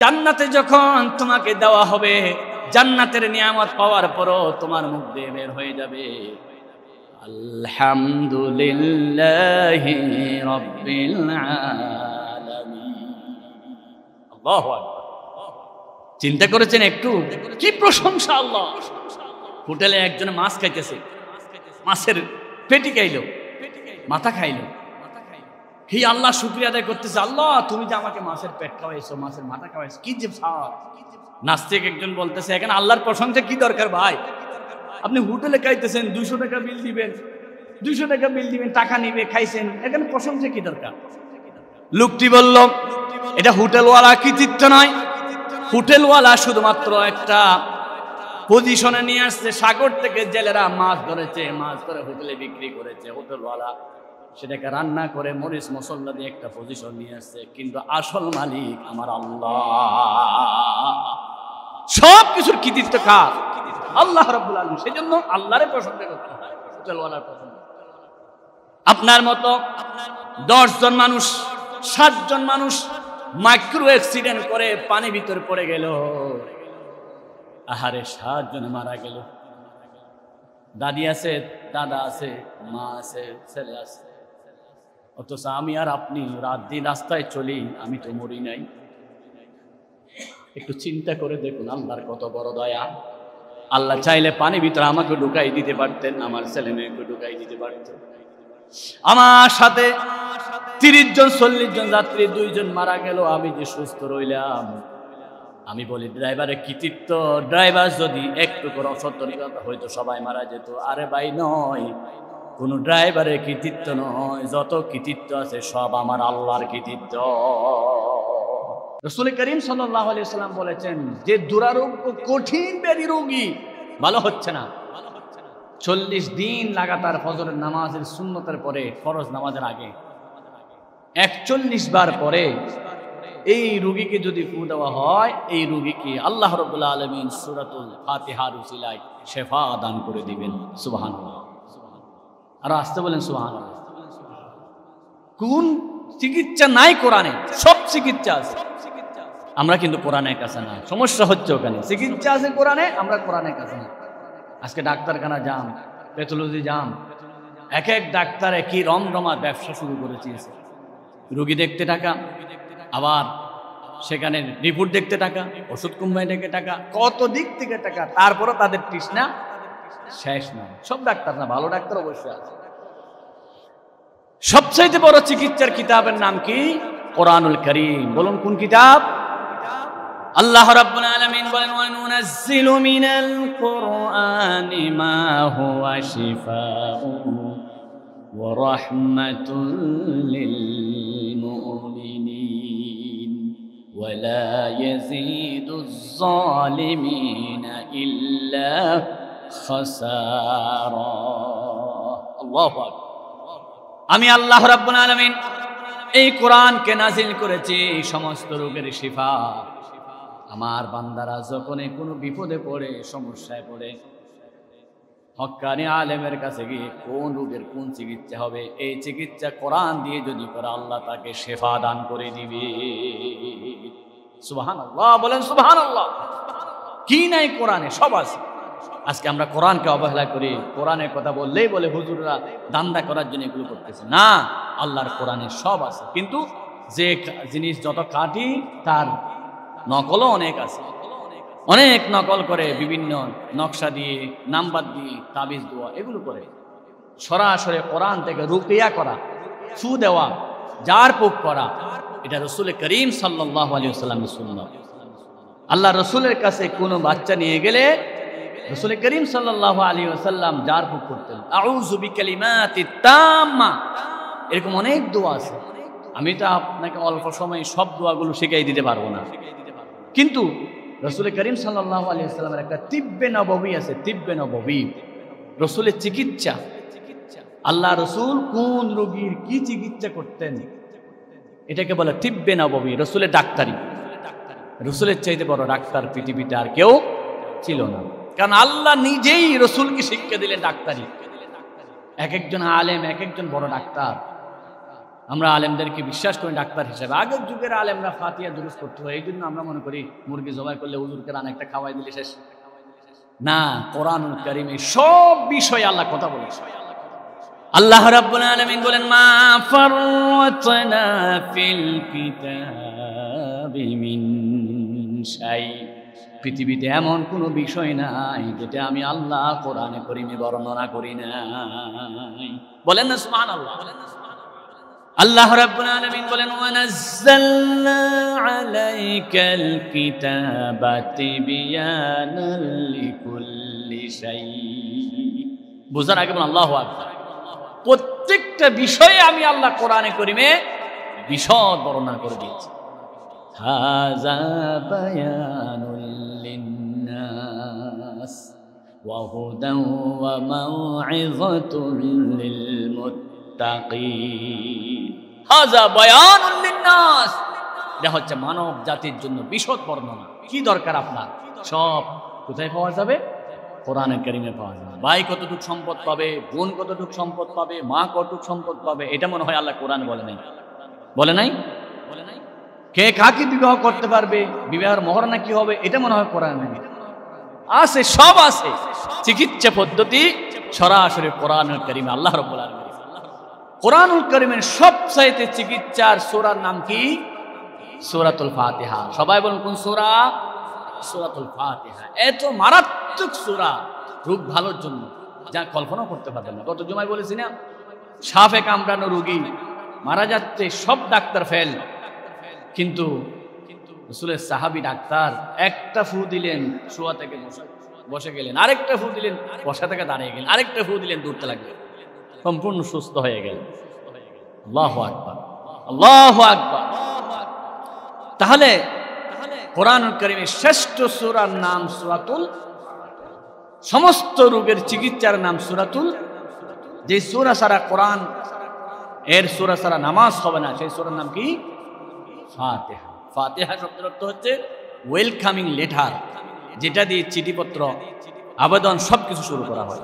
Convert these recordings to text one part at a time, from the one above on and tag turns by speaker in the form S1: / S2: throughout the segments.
S1: জান্নাতে যখন তোমাকে দেওয়া হবে, জান্নাতের নিয়ামত পাওয়ার পরও তোমার মুখ দিয়ে বের হয়ে যাবে আলহামদুলিল্লাহি রাব্বিল আলামিন। আল্লাহু আকবার। চিন্তা করেছেন একটু, কি প্রশংসা আল্লাহ। হোটেলে একজন মাছ খাইতেছে, মাছের পেটি খাইলো, মাথা খাইলো, হি আল্লাহ শুকরিয়া আদায় করতেছে, আল্লাহ তুমি যে আমাকে মাছের পেট খাওয়াইছো, মাছের মাথা খাওয়াইছো, কি যে স্বাদ। নাস্তিক একজন বলতেছে, এখানে আল্লাহর প্রশংসা কি দরকার ভাই? আপনি হোটেলে খাইতেছেন, 200 টাকা বিল দিবেন, 200 টাকা বিল দিবেন, টাকা নিবে, খাইছেন, এখানে প্রশংসা কি দরকার? লোকটি বলল, এটা হোটেলওয়ালা কৃতিত্ব নয়, হোটেলওয়ালা শুধুমাত্র একটা পজিশনে নিয়ে আসছে। সাগর থেকে জেলেরা মাছ ধরেছে, মাছ ধরে হোটেলে বিক্রি করেছে, হোটেলওয়ালা সেটাকে রান্না করে মরিচ মশলা দিয়ে একটা পজিশন নিয়ে আসছে, কিন্তু আসল মালিক আমার আল্লাহ। সব কিছুর কৃতিত্ব কার? আল্লাহ রাব্বুল আলামিন। সেজন্য আল্লাহরে প্রশংসা করতে হয়, হোটেলওয়ালার প্রশংসা। আপনার মতো 10 জন মানুষ, 60 জন মানুষ মাইক্রো অ্যাক্সিডেন্ট করে পানি ভিতরে পড়ে গেল, আহারে 7 জন মারা গেল। দাদি আছে, দাদা আছে, মা আছে, ছেলে আছে, অথচ আমি আর আপনি রাত দিন রাস্তায় চলি, আমি তো মরি নাই। একটু চিন্তা করে দেখুন আল্লাহর কত বড় দয়া। আল্লাহ চাইলে পানি ভিতরে আমাকে ঢুকাই দিতে পারতেন, আমার ছেলে মেয়েকে ঢুকাই দিতে পারতেন। আমার সাথে 30 জন 40 জন যাত্রী, 2 জন মারা গেল, আমি যে সুস্থ রইলাম। আমি বলি ড্রাইভারের কৃতিত্ব, ড্রাইভার যদি একটু করে অসতর্কতা হয়তো সবাই মারা যেত। আরে ভাই নয়, কোন ড্রাইভারের কৃতিত্ব নয়, যত কৃতিত্ব আছে সব আমার আল্লাহর কৃতিত্ব। রাসূল করিম সাল্লাল্লাহু আলাইহি ওয়াসাল্লাম বলেছেন, যে দুরারোগ্য কঠিন ব্যাধি রোগী ভালো হচ্ছে না, 40 দিন লাগাতার ফজরের নামাজের সুন্নতের পরে, ফরজ নামাজের আগে 41 বার পরে এই রোগীকে যদি ফু দেওয়া হয়, এই রোগীকে আল্লাহ রাব্বুল আলামিন সূরাতুল ফাতিহার উসিলায় শিফা দান করে দিবেন। সুবহানাল্লাহ। আর আসতে বলেন সুবহানাল্লাহ। কোন চিকিৎসা নাই কোরআনে? সব চিকিৎসা আছে, আমরা কিন্তু কোরআনের কাছে না। সমস্যা হচ্ছে ওখানে, চিকিৎসা আছে কোরআনে, আমরা কোরআনের কাছে না। আজকে ডাক্তারখানা জাম, প্যাথোলজি জাম, এক এক ডাক্তার কি রমরমা ব্যবসা শুরু করেছে। রোগী দেখতে টাকা, আবার সেখানে রিপোর্ট দেখতে টাকা, ওষুধ কোম্পানি থেকে টাকা, কত দিক থেকে টাকা, তারপরও তাদের তৃষ্ণা শেষ না। সব ডাক্তার না, ভালো ডাক্তার অবশ্যই আছে। সবচাইতে বড় চিকিৎসার কিতাবের নাম কি? কোরআনুল কারীম। বলুন কোন কিতাব? আল্লাহ রাব্বুল আলামিন বলেন, ওয়া নুনাজ্জিলু মিনাল কুরআনি মা হুয়া শিফাউন ওয়া রাহমাতুল লিল মুমিনিন ওয়া লা ইয়াজিদুজ যালিমিনা ইল্লা খাসারা। আল্লাহু আকবার। আমি আল্লাহ রাব্বুল আলামিন এই কোরআনকে নাজিল করেছি সমস্ত রোগের শিফা। আমার বান্দারা যখন কোনো বিপদে পড়ে, সমস্যায় পড়ে, হক্কানি আলেমের কাছে গিয়ে কোন রোগের কোন চিকিৎসা হবে, এই চিকিৎসা কোরআন দিয়ে যদি করে, আল্লাহ তাকে শিফা দান করে দিবে। সুবহানাল্লাহ, বলেন সুবহানাল্লাহ। কি নাই কোরআনে? সব আছে। আজকে আমরা কোরআনকে অবহেলা করি, কোরআনের কথা বললেই বলে হুজুররা দান্দা করার জন্য এগুলো করতেছে। না, আল্লাহর কোরআনে সব আছে, কিন্তু যে জিনিস যত কাটি তার নকলও অনেক আছে। অনেক নকল করে, বিভিন্ন নকশা দিয়ে, নাম্বার দিয়ে, তাবিজ দেওয়া, এগুলো করে। সরাসরি কোরআন থেকে রুকিয়া করা, ফু দেওয়া, জার পোক করা, এটা রাসূল করিম সাল্লাল্লাহু আলাইহি ওয়াসাল্লামের সুন্নাত। আল্লাহ রাসূলের কাছে কোনো বাচ্চা নিয়ে গেলে রাসূল করিম সাল্লাল্লাহু আলাইহি ওয়াসাল্লাম জার পোক করতেন। আউযু বিকালিমাতিত তাম্মা, এরকম অনেক দোয়া আছে। আমি তো আপনাকে অল্প সময়ে সব দোয়াগুলো শিখাই দিতে পারবো না, কিন্তু রাসূল করিম সাল্লাল্লাহু আলাইহি ওয়াসাল্লামের একটা তিব্বে নববী আছে। তিব্বে নববী, রাসূলের চিকিৎসা। আল্লাহ রাসূল কোন রোগীর কি চিকিৎসা করতেন, এটাকে বলে তিব্বে নববী, রাসূলের ডাক্তারি। রাসূলের চাইতে বড় ডাক্তার পৃথিবীতে আর কেউ ছিল না, কারণ আল্লাহ নিজেই রাসূলকে শিক্ষা দিলেন ডাক্তারি। এক একজন আলেম, এক একজন বড় ডাক্তার। আমরা আলেমদেরকে বিশ্বাস করি ডাক্তার হিসেবে। আগের যুগের আলেমরা ফাতিহা দুরূদ করতে হয়, এই জন্য আমরা মনে করি মুরগি জবাই করলে হুজুরকে রান একটা খাওয়াই দিলে শেষ। না, কোরআনুল কারীমে সব বিষয়ে আল্লাহ কথা বলেছে। আল্লাহ রাব্বুল আলামিন বলেন, মা ফাররাতনা ফিল কিতাবি মিন শাই। পৃথিবীতে এমন কোনো বিষয় নাই যেটা আমি আল্লাহ কোরআনে কারীমে বর্ণনা করি নাই। বলেন না সুবহানাল্লাহ। আল্লাহ রাব্বুল আলামিন বলেন, ওয়া নাযালনা আলাইকাল কিতাবা তিবয়ানাল লিকুল্লি শাই। বুঝার আগে বলেন আল্লাহু আকবার। প্রত্যেকটা বিষয়ে আমি আল্লাহ কোরআনে কারীমে বিশদ বর্ণনা করে দিয়েছি। হাযা বায়ানুল লিন্নাস ওয়া হুদান ওয়া মাউইযাতুল লিল মুত্তাকিন। হাযা বায়ানুল লিন্নাস, এটা হচ্ছে মানব জাতির জন্য বিশদ বর্ণনা। কি দরকার আপনার? সব কোথায় পাওয়া যাবে? কোরআনে কারীমে পাওয়া যাবে। ভাই কতটুক সম্পদ পাবে, বোন কতটুক সম্পদ পাবে, মা কতটুক সম্পদ পাবে, এটা মনে হয় আল্লাহ কোরআন বলে নাই। বলে নাই? কে কাকে বিবাহ করতে পারবে, বিবাহের মহরনা কি হবে, এটা মনে হয় কোরআন নাই। আছে, সব আছে। চিকিৎসা পদ্ধতি সরাসরি কোরআনুল কারীমে আল্লাহ রাব্বুল আলামিন। কোরআনুল কারীমের সবচাইতে চিকিৎসার সূরার নাম কি? সূরাতুল ফাতিহা। সবাই বলুন কোন সূরা? সূরাতুল ফাতিহা। এত মারাত্মক সূরা রোগ ভালোর জন্য যা কল্পনা করতে পারবেন না। গত জুমায় বলেছি না, সাপে কামড়ানো রোগী মারা যাচ্ছে, সব ডাক্তার ফেল, কিন্তু রাসূলের সাহাবী ডাক্তার একটা ফু দিলেন, শোয়া থেকে বসে গেলেন, আরেকটা ফু দিলেন, বসা থেকে দাঁড়িয়ে গেলেন, আরেকটা ফু দিলেন, দৌড়তে লাগলেন, সম্পূর্ণ সুস্থ হয়ে গেল। আল্লাহু আকবার, আল্লাহু আকবার। তাহলে কোরআনুল কারীমের শ্রেষ্ঠ সূরার নাম সূরাতুল, সমস্ত রোগের চিকিৎসার নাম সূরাতুল। যে সূরা ছাড়া কোরআন এর সূরা ছাড়া নামাজ হবে না, সেই সূরার নাম কি? ফাতিহা। ফাতিহা শব্দের অর্থ হচ্ছে ওয়েলকামিং লেটার, যেটা দিয়ে চিঠিপত্র, আবেদন সবকিছু শুরু করা হয়।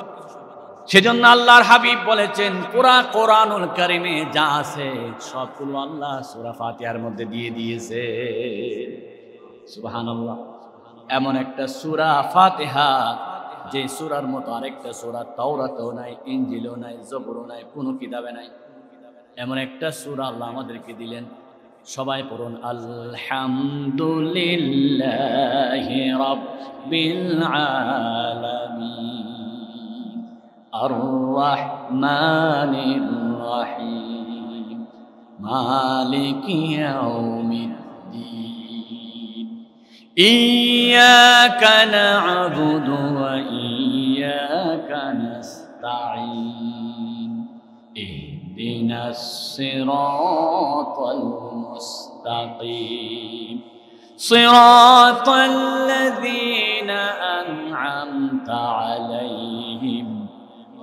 S1: সেজন্য আল্লাহর হাবিব বলেছেন, পুরা কোরআনুল কারীমে যা আছে সবগুলো আল্লাহ সূরা ফাতিহার মধ্যে দিয়ে দিয়েছে। সুবহানাল্লাহ। এমন একটা সূরা ফাতিহা, যে সূরার মতো আরেকটা সূরা তাওরাতেও নাই, ইনজিলেও নাই, জবুরও নাই, কোনো কিতাবে নাই। এমন একটা সূরা আল্লাহ আমাদেরকে দিলেন। সবাই পড়ুন, আলহামদুলিল্লাহি রাব্বিল আলামিন আর রাহমানির রাহিম মালিকি ইয়াউমিদ্দিন ইয়াকা না'বুদু ওয়া ইয়াকা নাস্তাঈন ইহদিনাস সিরাতাল মুস্তাকিম সিরাতাল লাযীনা আন'আমতা আলাইহিম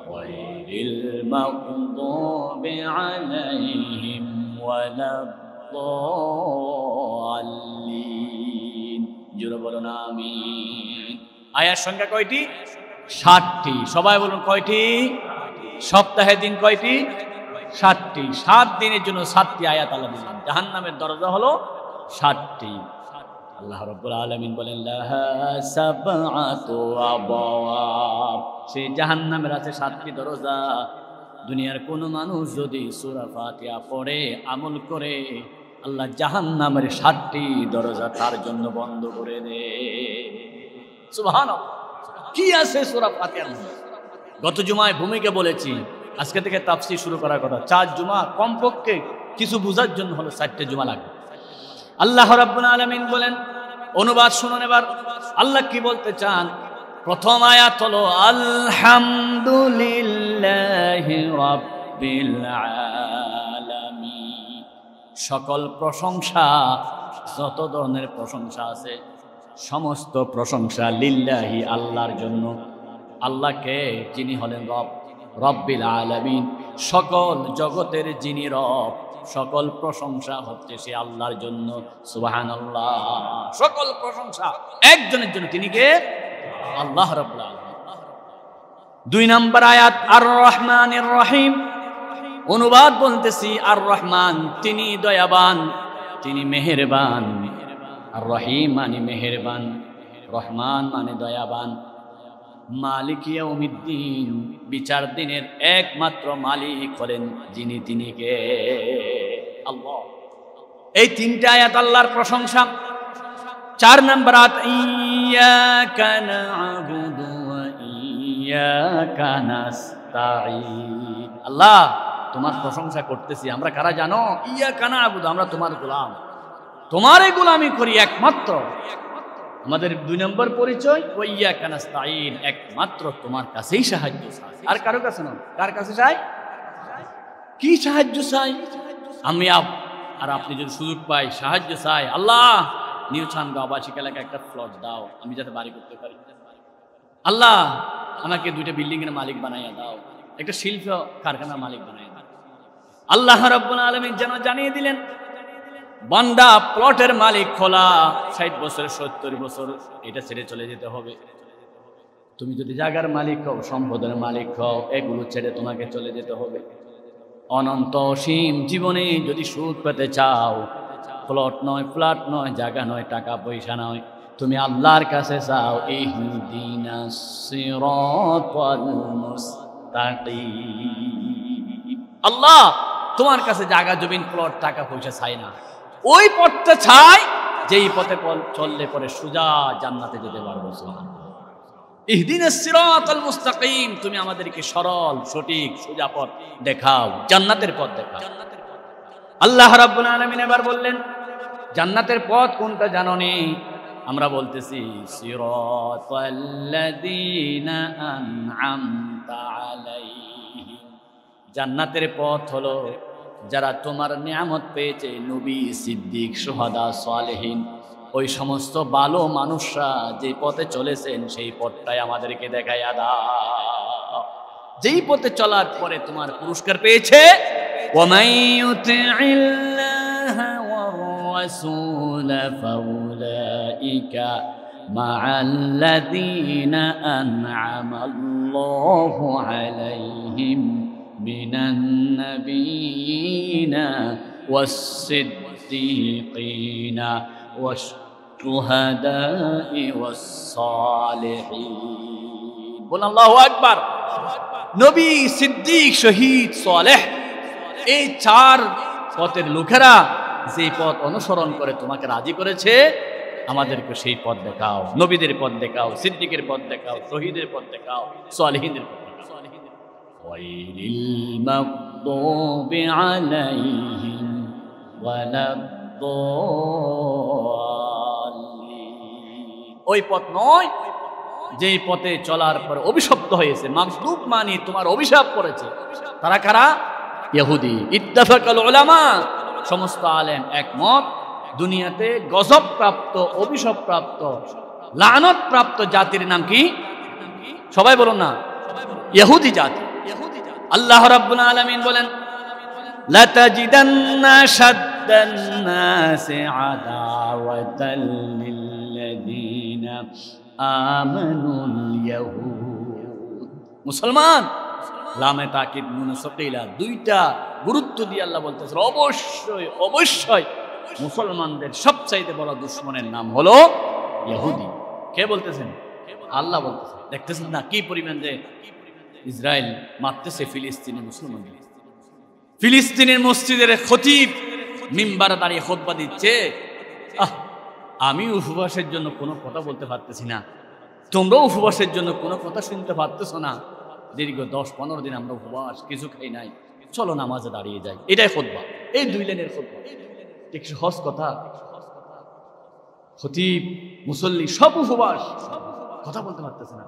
S1: গায়রিল মাগদুবি আলাইহিম ওয়ালাদ-দাল্লিন। জোরে বলুন আমিন। আয়ার সংখ্যা কয়টি? 60টি। সবাই বলুন কয়টি? সপ্তাহে দিন কয়টি? 60টি। 7 দিনের জন্য 7টি আয়াত আল্লাহ দিলেন। জাহান্নামের দরজা হলো 7টি। আল্লাহ রাব্বুল আলামিন বলেন, লাহা সাবআতু আবওয়াব। সেই জাহান্নামের আছে 7টি দরজা। দুনিয়ার কোন মানুষ যদি সূরা ফাতিহা পড়ে, আমল করে, আল্লাহ জাহান্নামের 7টি দরজা তার জন্য বন্ধ করে দেয়। সুবহানাল্লাহ। কি আছে সূরা ফাতিহার মধ্যে? গত জুমায় ভূমিকা বলেছি, আজকে থেকে তাফসীর শুরু করার কথা। 4 জুমা কমপক্ষে কিছু বোঝার জন্য হলো 4টে জুমা লাগবে। আল্লাহ রাব্বুল আলামিন বলেন, অনুবাদ শুনুন এবার আল্লাহ কি বলতে চান। প্রথম আয়াত হলো আলহামদুলিল্লাহি রাব্বিল আলামিন। সকল প্রশংসা, যত ধরনের প্রশংসা আছে সমস্ত প্রশংসা লিল্লাহি, আল্লাহর জন্য। আল্লাহকে, যিনি হলেন রব, রব্বিল আলামিন, সকল জগতের যিনি রব, সকল প্রশংসা হচ্ছে সে আল্লাহর জন্য। সুবহানাল্লাহ। সকল প্রশংসা একজনের জন্য, তিনি কে? আল্লাহ রাব্বুল আলামিন। 2 নম্বর আয়াত আর রহমানির রহিম। অনুবাদ বলতেছি, আর রহমান তিনি দয়াবান, তিনি মেহেরবান। আর রহিম মানে মেহেরবান, রহমান মানে দয়াবান। মালিক ইয়াউমিদ্দিন, বিচার দিনের একমাত্র মালিক হলেন যিনি, তিনি কে? আল্লাহ। এই তিনটা আয়াত আল্লাহর প্রশংসা। 4 নম্বর আয়াত, ইয়াকা না'বুদু ওয়া ইয়াকা নাস্তাঈন। আল্লাহ তোমার প্রশংসা করতেছি। আমরা কারা জানো? ইয়াকা না'বুদু, আমরা তোমার গোলাম, তোমারই গোলামি করি একমাত্র। আমাদের 2 নম্বর পরিচয়, ওয়া ইয়াকা নাস্তাঈন, একমাত্র তোমার কাছেই সাহায্য চাই, আর কারো কাছে নয়। কার কাছে চাই? কি সাহায্য চাই? আমি আর আপনি যদি সুযোগ পাই সাহায্য চাই, আল্লাহ নিউ ছানগাঁও আবাসিক এলাকায় একটা প্লট দাও, আমি যাতে বাড়ি করতে পারি। আল্লাহ আমাকে 2টা বিল্ডিং এর মালিক বানাইয়া দাও, একটা শিল্প কারখানার মালিক বানাইয়া দাও। আল্লাহ রাব্বুল আলামিন যেন জানিয়ে দিলেন, বান্দা প্লটের মালিক খোলা 60 বছর 70 বছর এটা ছেড়ে চলে যেতে হবে। তুমি যদি জায়গার মালিক হও, সম্পদের মালিক হও, এগুলো ছেড়ে তোমাকে চলে যেতে হবে। অনন্ত অসীম জীবনে যদি সুখ পেতে চাও, প্লট নয়, ফ্ল্যাট নয়, জায়গা নয়, টাকা পয়সা নয়, তুমি আল্লাহর কাছে চাও, ইহদিনাস সিরাতাল মুস্তাকিম। আল্লাহ তোমার কাছে জায়গা জমিন প্লট টাকা পয়সা চাই না, ওই পথটা চাই যেই পথে চললে পরে সোজা জান্নাতে যেতে পারবো। ইহদিনাস সিরাতাল মুস্তাকিম, তুমি আমাদেরকে সরল সঠিক সোজা পথ দেখাও, জান্নাতের পথ দেখাও। আল্লাহ রাব্বুল আলামিন এবার বললেন, জান্নাতের পথ কোনটা জানো নি? আমরা বলতেছি, সিরাতাল্লাযীনা আন'আমতা আলাইহিম, জান্নাতের পথ হলো যারা তোমার নিয়ামত পেয়েছে, নবী, সিদ্দিক, শুহাদা, সালেহিন, ওই সমস্ত ভালো মানুষরা যে পথে চলেছেন সেই পথটাই আমাদেরকে দেখাইয়া দাও। যেই পথে চলার পরে তোমার পুরস্কার পেয়েছে, ওয়ামান ইউতি'ইল্লাহা ওয়ার রাসূল ফাউলাইকা মা'আল্লাযীনা আন'আমাল্লাহু আলাইহিম মিনান নাবিয়্যিনা ওয়াস-সিদ্দীকিনা ওয়াশ-শুহাদা'i ওয়াস-সালিহিন। বল আল্লাহু আকবার। নবী, সিদ্দিক, শহীদ, সালেহ, এই 4 পথের লোকেরা যে পথ অনুসরণ করে তোমাকে রাজি করেছে, আমাদেরকে সেই পথ দেখাও। নবীদের পথ দেখাও, সিদ্দিকের পথ দেখাও, শহীদের পথ দেখাও, সালেহিনদের পথ দেখাও। গায়রিল মাগদুবি আলাইহিম ওয়ালাদ-দাল্লিন, ওই পথ নয় যেই পথে চলার পরে অভিশপ্ত হয়েছে। মাগদুব মানে তোমার অভিশাপ করেছে। তারা কারা? ইহুদি। ইত্তাফাকাল উলামা, সমস্ত আলেম একমত, দুনিয়াতে গজব প্রাপ্ত, অভিশাপ প্রাপ্ত, লানত প্রাপ্ত জাতির নাম কি? সবাই বলুন না, ইহুদি জাতি। আল্লাহ রাব্বুল আলামিন বলেন, লাতাজিদান্না শাদ্দান নাসি আদাওয়াতাল লিল্লাযীনা আমানুল ইয়াহুদ। মুসলমান, লামে তাকিদ নুন সাকিলা, 2টা গুরুত্ব দিয়ে আল্লাহ বলতেছেন, অবশ্যই অবশ্যই মুসলমানদের সবচাইতে বড় দুশমনের নাম হলো ইহুদি। কে বলতেছেন? আল্লাহ বলতেছেন। দেখতেছেন না কি পরিমাণ যে ইসরায়েল মারতেছে ফিলিস্তিনি মুসলমানদের। ফিলিস্তিনের মসজিদের খতিব মিম্বারে দাঁড়িয়ে খুতবা দিচ্ছে, আমি উপবাসের জন্য কোনো কথা বলতে পারতেছি না, তোমরাও উপবাসের জন্য কোনো কথা শুনতে পারতেছ না, দীর্ঘ 10-15 দিন আমরা উপবাস, কিছু খাই নাই, চলো নামাজে দাঁড়িয়ে যাই। এটাই খুতবা, এই 2 লাইনের খুতবা। ঠিক সহজ কথা। খতিব, মুসল্লি সব উপবাস, কথা বলতে পারতেছে না,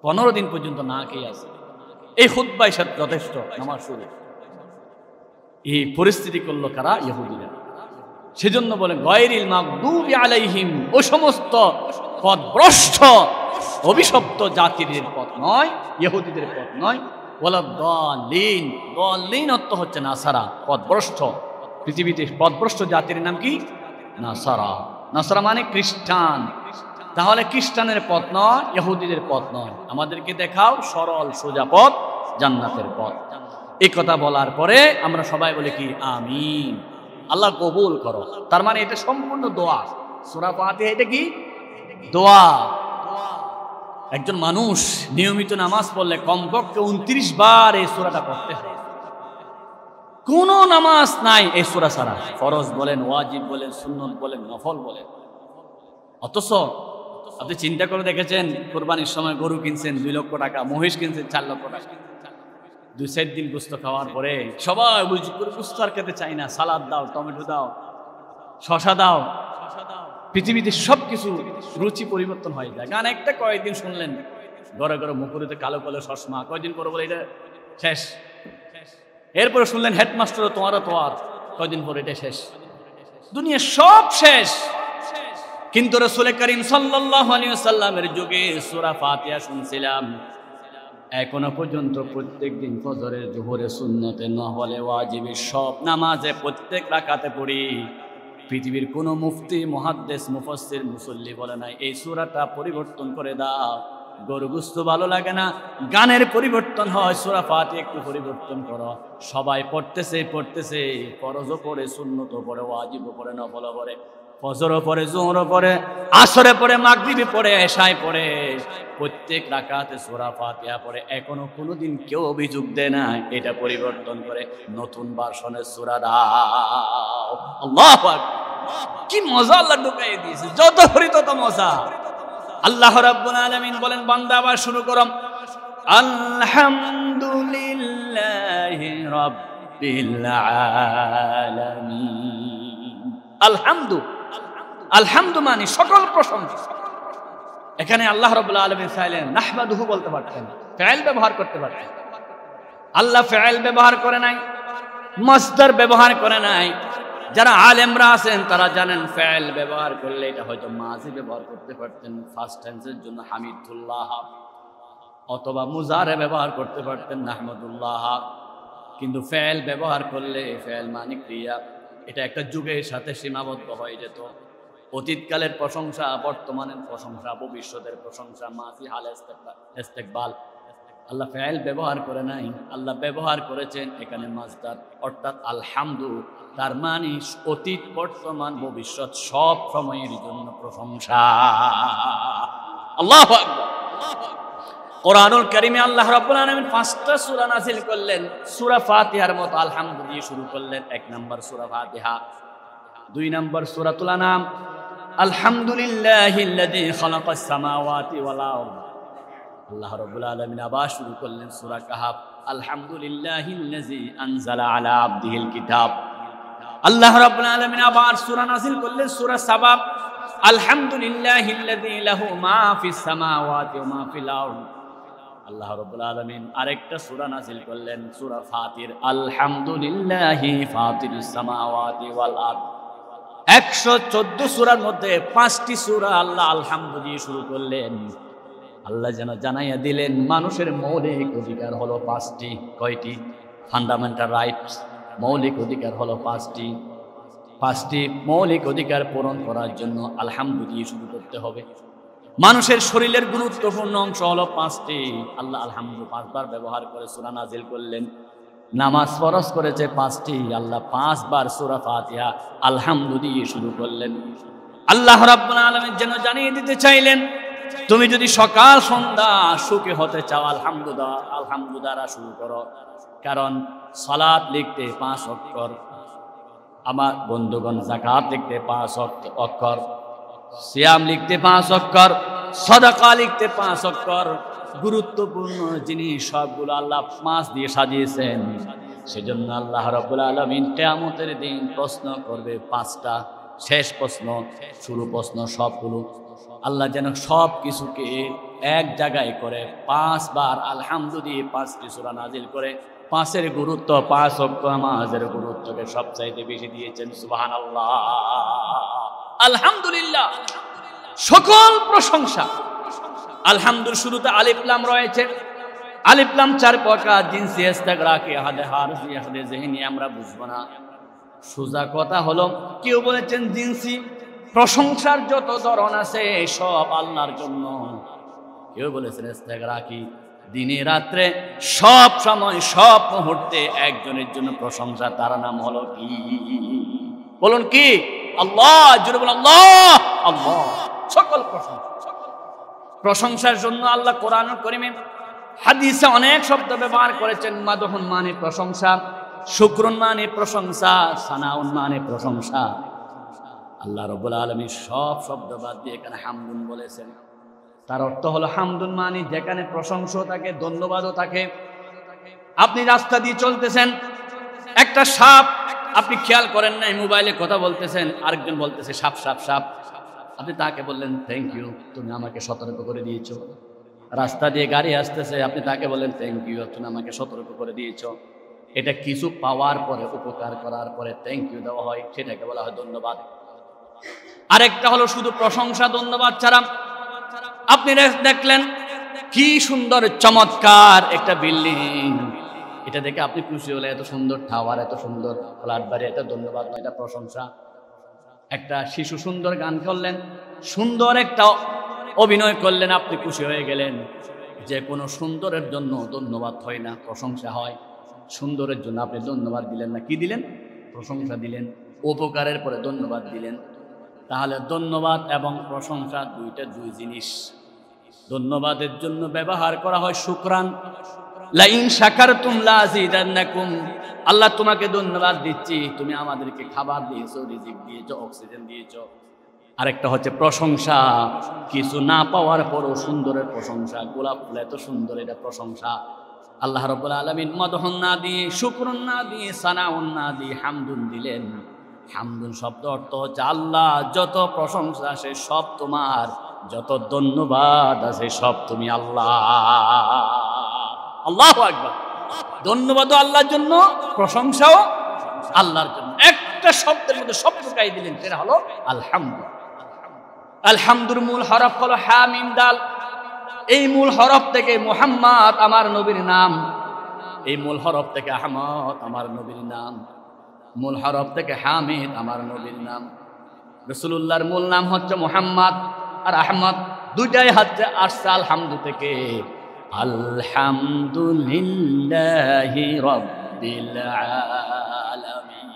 S1: 15 দিন পর্যন্ত না খেয়ে আছে। এই খুতবাই যথেষ্ট নামাজ শুরু। এই পরিস্থিতি করলো কারা? ইহুদিরা। সেজন্য বলেন, গায়রিল মাগদুবি আলাইহিম, ও সমস্ত পথভ্রষ্ট অভিশপ্ত জাতির পথ নয়, ইহুদিদের পথ নয়। ওয়ালাদ-দাল্লিন, দাল্লিন অর্থ হচ্ছে নাসারা, পথভ্রষ্ট। পৃথিবীতে পথভ্রষ্ট জাতির নাম কি? নাসারা। নাসারা মানে খ্রিস্টান। তাহলে খ্রিস্টানের পথ নয়, ইহুদিদের পথ নয়, আমাদেরকে দেখাও সরল সোজা পথ, জান্নাতের পথ। এই কথা বলার পরে আমরা সবাই বলি কি আমিন, আল্লাহ কবুল করো। তার মানে এটা সম্পূর্ণ দোয়া। সূরা ফাতিহা এটা কি দোয়া। একজন মানুষ নিয়মিত নামাজ পড়লে কমপক্ষে 29 বার এই সূরাটা পড়তে হয়। কোন নামাজ নাই এই সূরা ছাড়া, ফরজ বলেন, ওয়াজিব বলেন, সুন্নত বলেন, নফল বলেন। অথচ আপনি চিন্তা করে দেখেছেন, কোরবানির সময় গরু কিনছেন 2 লক্ষ টাকা, মহিষ কিনছেন 4 লক্ষ টাকা, 2-4 দিন গোস্ত খাওয়ার পরে সবাই গোস্ত আর খেতে চাই না, সালাদ দাও, টমেটো দাও, শশা দাও। পৃথিবীতে সবকিছু রুচি পরিবর্তন হয়ে যায়। গান একটা কয়েকদিন শুনলেন, ঘরে ঘরে মুখরিতে কালো কালো চশমা, কয়েকদিন পরে বলে এটা শেষ। এরপরে শুনলেন হেডমাস্টারও তোমারও তোয়ার, কয়েকদিন পরে এটা শেষ। দুনিয়া সব শেষ। কিন্তু রাসূল করিম সাল্লাল্লাহু আলাইহি ওয়াসাল্লামের যুগে সূরা ফাতিহা শুনছিলাম, এখনো পর্যন্ত প্রত্যেকদিন ফজরে, জোহরে, সুন্নতে, নফলে, ওয়াজিবে সব নামাজে প্রত্যেক রাকাতে পড়ি। পৃথিবীর কোনো মুফতি, মুহাদ্দিস, মুফাসসির, মুসল্লি বলে নাই এই সূরাটা পরিবর্তন করে দাও। গরু গোশত ভালো লাগে না, গানের পরিবর্তন হয়, সূরা ফাতিহা একটু পরিবর্তন করো। সবাই পড়তেছে, ফরজও পড়ে, সুন্নতও পড়ে, ওয়াজিবও পড়ে, নফলও পড়ে, ফজরও পড়ে, যোহরও পড়ে, আসরে পড়ে, মাগরিবে পড়ে, এশায় পড়ে, প্রত্যেক রাকাতে সূরা ফাতিহা পড়ে। এখনো কোনোদিন কেউ অভিযোগ দেয় না এটা পরিবর্তন করে নতুন ভার্সনের সূরা দাও। আল্লাহু আকবার, কি মজা আল্লাহ ঢুকাই দিয়েছে, যত পড়ি তত মজা। আল্লাহ রাব্বুল আলামিন বলেন, বান্দা আবার শুরু করো, আলহামদুলিল্লাহি রাব্বিল আলামিন। আলহামদু মানে সকল প্রশংসা। এখানে আল্লাহ রাব্বুল আলামিন চাইলেন নাহমাদুহু বলতে পারতেন, ফাইল ব্যবহার করতে পারতেন। আল্লাহ ফাইল ব্যবহার করে নাই, মাসদার ব্যবহার করে নাই। যারা আলেমরা আছেন তারা জানেন ফাইল ব্যবহার করলে এটা হয়তো মাজি ব্যবহার করতে পারতেন, ফার্স্ট টেন্সের জন্য হামিদুল্লাহ, অথবা মুজারে ব্যবহার করতে পারতেন নাহমাদুল্লাহ। কিন্তু ফাইল ব্যবহার করলে ফাইল মানে ক্রিয়া, এটা একটা যুগের সাথে সীমাবদ্ধ হয়ে যেত। অতীতকালের প্রশংসা, বর্তমানের প্রশংসা, ভবিষ্যতের প্রশংসা, মাজি হাল, ইস্তেকবাল। আল্লাহ ফাইল ব্যবহার করে নাই, আল্লাহ ব্যবহার করেছেন এখানে মাসদার, অর্থাৎ আলহামদু। তার মানে অতীত, বর্তমান, ভবিষ্যৎ সব সময়ের জন্য প্রশংসা। আল্লাহু আকবার। কোরআনুল কারীমে আল্লাহ রাব্বুল আলামিন 5টা সূরা নাযিল করলেন, সূরা ফাতিহার মতো আলহামদু দিয়ে শুরু করলেন। 1 নম্বর সূরা ফাতিহা, 2 নম্বর সূরাতুল আনাম, আলহামদুলিল্লাহিল্লাযী খালাকাস সামাওয়াতি ওয়াল আরদ। আল্লাহ রাব্বুল আলামিন আবার শুরু করলেন সূরা কাহাফ, আলহামদুলিল্লাহিল্লাযী আনজালা আলা আবদিহিল কিতাব। আল্লাহ রাব্বুল আলামিন আবার সূরা নাযিল করলেন সূরা সাবা, আলহামদুলিল্লাহিল্লাযী লাহু মা ফিস সামাওয়াতি ওয়া মা ফিল আরদ। আল্লাহ রাব্বুল আলামিন আরেকটা সূরা নাযিল করলেন সূরা ফাতির, আলহামদুলিল্লাহি ফাতিরিস সামাওয়াতি ওয়াল আরদ। 114 সূরার মধ্যে 5টি সূরা আল্লাহ আলহামদু দিয়ে শুরু করলেন। আল্লাহ যেন জানাইয়া দিলেন মানুষের মৌলিক অধিকার হলো 5টি। কয়টি? ফান্ডামেন্টাল রাইটস, মৌলিক অধিকার হলো 5টি। 5টি মৌলিক অধিকার পূরণ করার জন্য আলহামদু দিয়ে শুরু করতে হবে। মানুষের শরীরের গুরুত্বপূর্ণ অংশ হলো 5টি। আল্লাহ আলহামদু 5 বার ব্যবহার করে সূরা নাযিল করলেন। নামাজ ফরজ করেছে 5টি, আল্লাহ 5 বার সূরা ফাতিহা আলহামদু দিয়ে শুরু করলেন। আল্লাহ রাব্বুল আলামিন যেন জানিয়ে দিতে চাইলেন, তুমি যদি সকাল সন্ধ্যা সুখী হতে চাও আলহামদু দ্বারা শুরু করো। কারণ সালাত লিখতে 5 অক্ষর, আমার বন্ধুগণ যাকাত লিখতে 5 অক্ষর, সিয়াম লিখতে 5 অক্ষর, সাদাকা লিখতে 5 অক্ষর। গুরুত্বপূর্ণ জিনিস সবগুলো আল্লাহ 5 দিয়ে সাজিয়েছেন। সেজন্য আল্লাহ রাব্বুল আলামিন কিয়ামতের দিন প্রশ্ন করবে 5টা। শেষ প্রশ্ন, শুরু প্রশ্ন, সবগুলো আল্লাহ যেন সব কিছুকে এক জায়গায় করে 5 বার আলহামদু দিয়ে 5টি সূরা নাযিল করে 5-এর গুরুত্ব, 5 ওয়াক্ত নামাজের গুরুত্বকে সবচাইতে বেশি দিয়েছেন। সুবহানাল্লাহ, আলহামদুলিল্লাহ, সকল প্রশংসা। আলহামদুর শুরুতে আলিফ লাম রয়েছে। আলিফ লাম 4 প্রকার, জিনসি, ইস্তিগরাকি, আহাদে হারফি, আহাদে যিহনি। আমরা বুঝবো না, সোজা কথা হলো কেউ বলেছেন জিনসি, প্রশংসার যত ধরন আছে সব আল্লাহর জন্য। কেউ বলেছেন ইস্তিগরাকি, দিনে রাত্রে সব সময় সব মুহূর্তে একজনের জন্য প্রশংসা, তার নাম হলো কি? বলুন কি? আল্লাহ। জুড়ে বলুন আল্লাহ। আল্লাহ সকল প্রশংসার জন্য আল্লাহ কোরআন কারীমে হাদিসে অনেক শব্দ ব্যবহার করেছেন। মাদহুন মানে প্রশংসা, শুকরুন মানে প্রশংসা, সানাউন মানে প্রশংসা। আল্লাহ রাব্বুল আলামিন সব শব্দ বাদ দিয়ে এখানে হামদুন বলেছেন। তার অর্থ হলো হামদুন মানে যেখানে প্রশংসা থাকে, ধন্যবাদও থাকে। আপনি রাস্তা দিয়ে চলতেছেন, একটা সাপ, আপনি খেয়াল করেন নাই, মোবাইলে কথা বলতেছেন, আরেকজন বলতেছে সাপ সাপ সাপ, আপনি তাকে বললেন থ্যাংক ইউ, তুমি আমাকে সতর্ক করে দিয়েছো। রাস্তা দিয়ে গাড়ি আসতেছে, আপনি তাকে বললেন থ্যাংক ইউ, তুমি আমাকে সতর্ক করে দিয়েছো। এটা কিছু পাওয়ার পরে, উপকার করার পরে থ্যাংক ইউ দেওয়া হয়, সেটাকে বলা হয় ধন্যবাদ। আরেকটা হলো শুধু প্রশংসা, ধন্যবাদ ছাড়া। আপনি দেখলেন কি সুন্দর চমৎকার একটা বিল্ডিং, এটা দেখে আপনি খুশি হলে, এত সুন্দর টাওয়ার, এত সুন্দর ফ্ল্যাট বাড়ি, এটা ধন্যবাদ নয়, এটা প্রশংসা। একটা শিশু সুন্দর গান করলেন, সুন্দর একটা অভিনয় করলেন, আপনি খুশি হয়ে গেলেন। যে কোনো সুন্দরের জন্য ধন্যবাদ হয় না, প্রশংসা হয়। সুন্দরের জন্য আপনি ধন্যবাদ দিলেন না, কি দিলেন? প্রশংসা দিলেন। উপকারের পরে ধন্যবাদ দিলেন। তাহলে ধন্যবাদ এবং প্রশংসা দুই জিনিস। ধন্যবাদের জন্য ব্যবহার করা হয় শুকরান, লাইন শাকারতুম লাযিদান্নাকুম, আল্লাহ তোমাকে ধন্যবাদ দিচ্ছি, তুমি আমাদেরকে খাবার দিয়েছো, রিজিক দিয়েছো, অক্সিজেন দিয়েছো। আরেকটা হচ্ছে প্রশংসা, কিছু না পাওয়ার পরও সুন্দরের প্রশংসা। গোলাপ ফুল এত সুন্দর, এটা প্রশংসা। আল্লাহ রাব্বুল আলামিন মদহুন না দিয়ে, শুকরুন না দিয়ে, সানাউন না দিয়ে হামদুন দিলেন। হামদুন শব্দ অর্থ হচ্ছে আল্লাহ যত প্রশংসা আছে সব তোমার, যত ধন্যবাদ আছে সব তুমি আল্লাহ। আল্লাহু আকবার। ধন্যবাদও আল্লাহর জন্য, প্রশংসাও আল্লাহর জন্য। একটা শব্দের মধ্যে সব ঢুকাই দিলেন, সেটা হলো আলহামদু। আলহামদুর মূল হরফ হলো হা মিম দাল। এই মূল হরফ থেকে মুহাম্মদ আমার নবীর নাম, এই মূল হরফ থেকে আহমদ আমার নবীর নাম, মূল হরফ থেকে হামিদ আমার নবীর নাম। রাসূলুল্লাহর মূল নাম হচ্ছে মুহাম্মদ, আর আহমদ দুইটাই হচ্ছে আসছে আলহামদু থেকে। আলহামদুলিল্লাহি রাব্বিল আলামিন।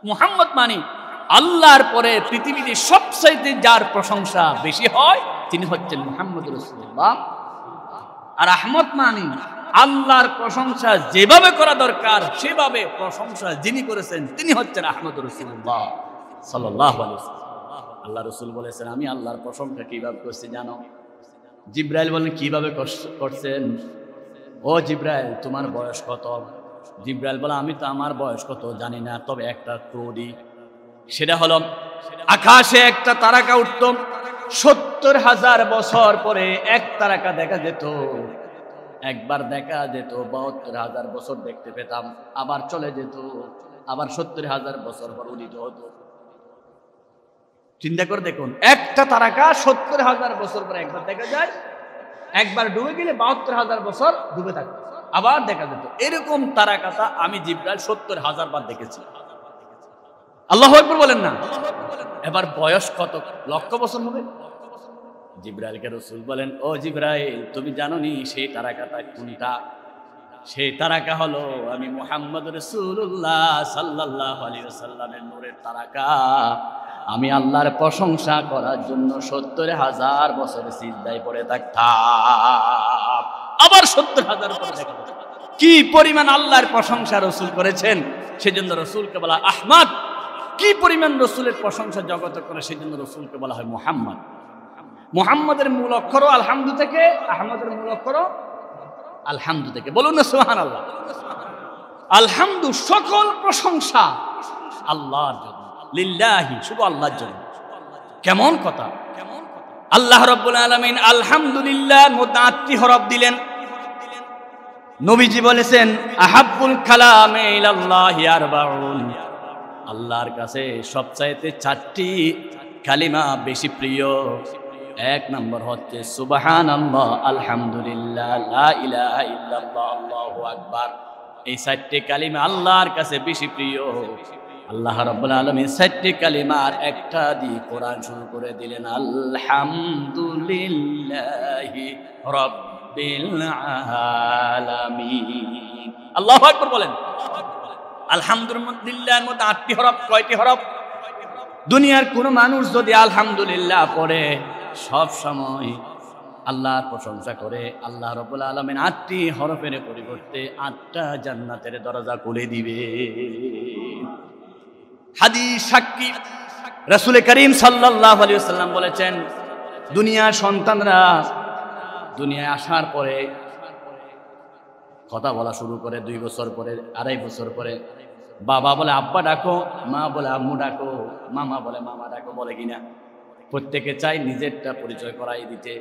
S1: মুহাম্মদ মানে আল্লাহর পরে পৃথিবীতে সবচাইতে যার প্রশংসা বেশি হয় তিনি হচ্ছেন মুহাম্মদুর রাসূলুল্লাহ। আর আহমদ মানে আল্লাহর প্রশংসা যেভাবে করা দরকার সেভাবে প্রশংসা যিনি করেছেন তিনি হচ্ছেন আহমদুর রাসূলুল্লাহ সাল্লাল্লাহু আলাইহি ওয়াসাল্লাম। আল্লাহ রাসূল বলেছেন আমি আল্লাহর প্রশংসা কিভাবে করছি জানো? জিব্রাইল বলেন কিভাবে করছেন? ও জিব্রাইল তোমার বয়স কত? জিব্রাইল বলে আমি তো আমার বয়স কত জানি না, তবে একটা ক্লু দিই, সেটা হলো আকাশে একটা তারকা উঠত, ৭০,০০০ বছর পরে এক তারকা দেখা যেত। একবার দেখা যেত, ৭২,০০০ বছর দেখতে পেতাম, আবার চলে যেত, আবার ৭০,০০০ বছর পর উদিত হতো। চিন্তা করে দেখুন, একটা তারকা ৭০,০০০ বছর পরে একবার দেখা যায়, একবার ডুবে গেলে ৭২,০০০ বছর ডুবে থাকে, আবার দেখা যেত। এরকম তারকাটা আমি জিব্রাইল ৭০,০০০ বার দেখেছি। আল্লাহু আকবার বলেন না? এবার বয়স কত লক্ষ বছর হবে? জিব্রাইলকে রাসূল বলেন ও জিব্রাইল তুমি জানো নি সেই তারকাটা কোনটা? সেই তারকা হলো আমি মুহাম্মদ রাসূলুল্লাহ সাল্লাল্লাহু আলাইহি ওয়াসাল্লামের নূরের তারকা। আমি আল্লাহর প্রশংসা করার জন্য ৭০,০০০ বছর সিজদায় পড়ে থাকতাম, আবার ৭০,০০০ পরে দেখা যেত। কি পরিমাণ আল্লাহর প্রশংসা রাসূল করেছেন, সেজন্য রাসূলকে বলা আহমদ। কি পরিমাণ রাসূলের প্রশংসা জগতে করে, সেজন্য রাসূলকে বলা হয় মুহাম্মদ। মুহাম্মদের মূল অক্ষর আলহামদু থেকে, আহমদের মূল অক্ষর আলহামদু থেকে। বলুন না সুবহানাল্লাহ। আলহামদু সকল প্রশংসা আল্লাহর জন্য, লিল্লাহি, শুধু আল্লাহর জন্য। কেমন কথা! আল্লাহ রাব্বুল আলামিন আলহামদুলিল্লাহ মধ্যে ৮টি হরফ দিলেন। নবীজি বলেছেন আহাব্বুল কালামে ইলাল্লাহি আরবাউন, আল্লাহর কাছে সবচাইতে ৪টি কালিমা বেশি প্রিয়। এক নম্বর হচ্ছে সুবহানাল্লাহ, আলহামদুলিল্লাহ, লা ইলাহা ইল্লাল্লাহ, আল্লাহু আকবার। এই ৪টি কালিমা আল্লাহর কাছে বেশি প্রিয়। আল্লাহ রাব্বুল আলামিন ৪টি কালিমার একটা দিয়ে কোরআন শুরু করে দিলেন, আলহামদুলিল্লাহি রাব্বিল রাব্বিল আলামিন। আল্লাহু আকবার বলেন। আলহামদুলিল্লাহর মধ্যে 8টি হরফ। কয়টি হরফ? দুনিয়ার কোন মানুষ যদি আলহামদুলিল্লাহ পড়ে সব সময় আল্লাহর প্রশংসা করে, আল্লাহ রাব্বুল আলামিন 8টি হরফের পরিবর্তে 8টা জান্নাতের দরজা খুলে দিবে। হাদিস সাক্ষী, রাসূল করিম সাল্লাল্লাহু আলাইহি ওয়াসাল্লাম বলেছেন, দুনিয়ার সন্তানরা দুনিয়ায় আসার পরে কথা বলা শুরু করে 2 বছর পরে, 2.5 বছর পরে। বাবা বলে আব্বা ডাকো, মা বলে আম্মু ডাকো, মামা বলে মামা ডাকো, বলে কিনা? প্রত্যেকে চাই নিজেরটা পরিচয় করাই দিতে।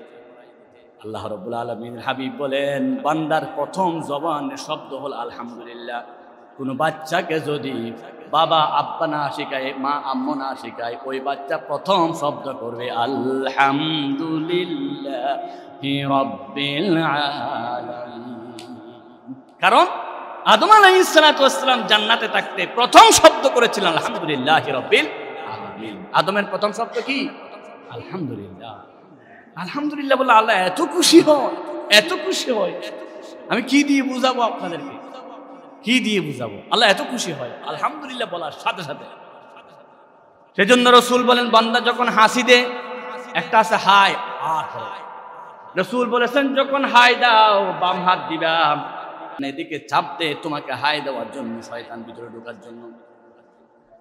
S1: আল্লাহ রাব্বুল আলামিন হাবিব বলেন, বান্দার প্রথম জবানের শব্দ হল আলহামদুলিল্লাহ। কোন বাচ্চাকে যদি বাবা আব্বা না শেখায়, মা আম্মু না শেখায়, ওই বাচ্চা প্রথম শব্দ করবে আলহামদুলিল্লাহি রাব্বিল আলামিন। কারণ আদম আলাইহিস সালাতু ওয়াস সালাম জান্নাতে থাকতে প্রথম শব্দ করেছিলেন আলহামদুলিল্লাহি রাব্বিল আলামিন। আদমের প্রথম শব্দ কি? আলহামদুলিল্লাহ। আলহামদুলিল্লাহ বলে আল্লাহ এত খুশি হয়, এত খুশি হয়। আমি কি দিয়ে বুঝাবো আপনাদেরকে? কি দিয়ে বুঝাবো? আল্লাহ এত খুশি হয় আলহামদুলিল্লাহ বলার সাথে সাথে। সেজন্য রাসূল বলেন, বান্দা যখন হাসি দেয়, একটা আছে হাই আর হয়। রাসূল বলেছেন, যখন হাই দাও বাম হাত দিবা, এদিকে চাপ দে তোমাকে হাই দেওয়ার জন্য, শয়তান ভিতরে ঢোকার জন্য।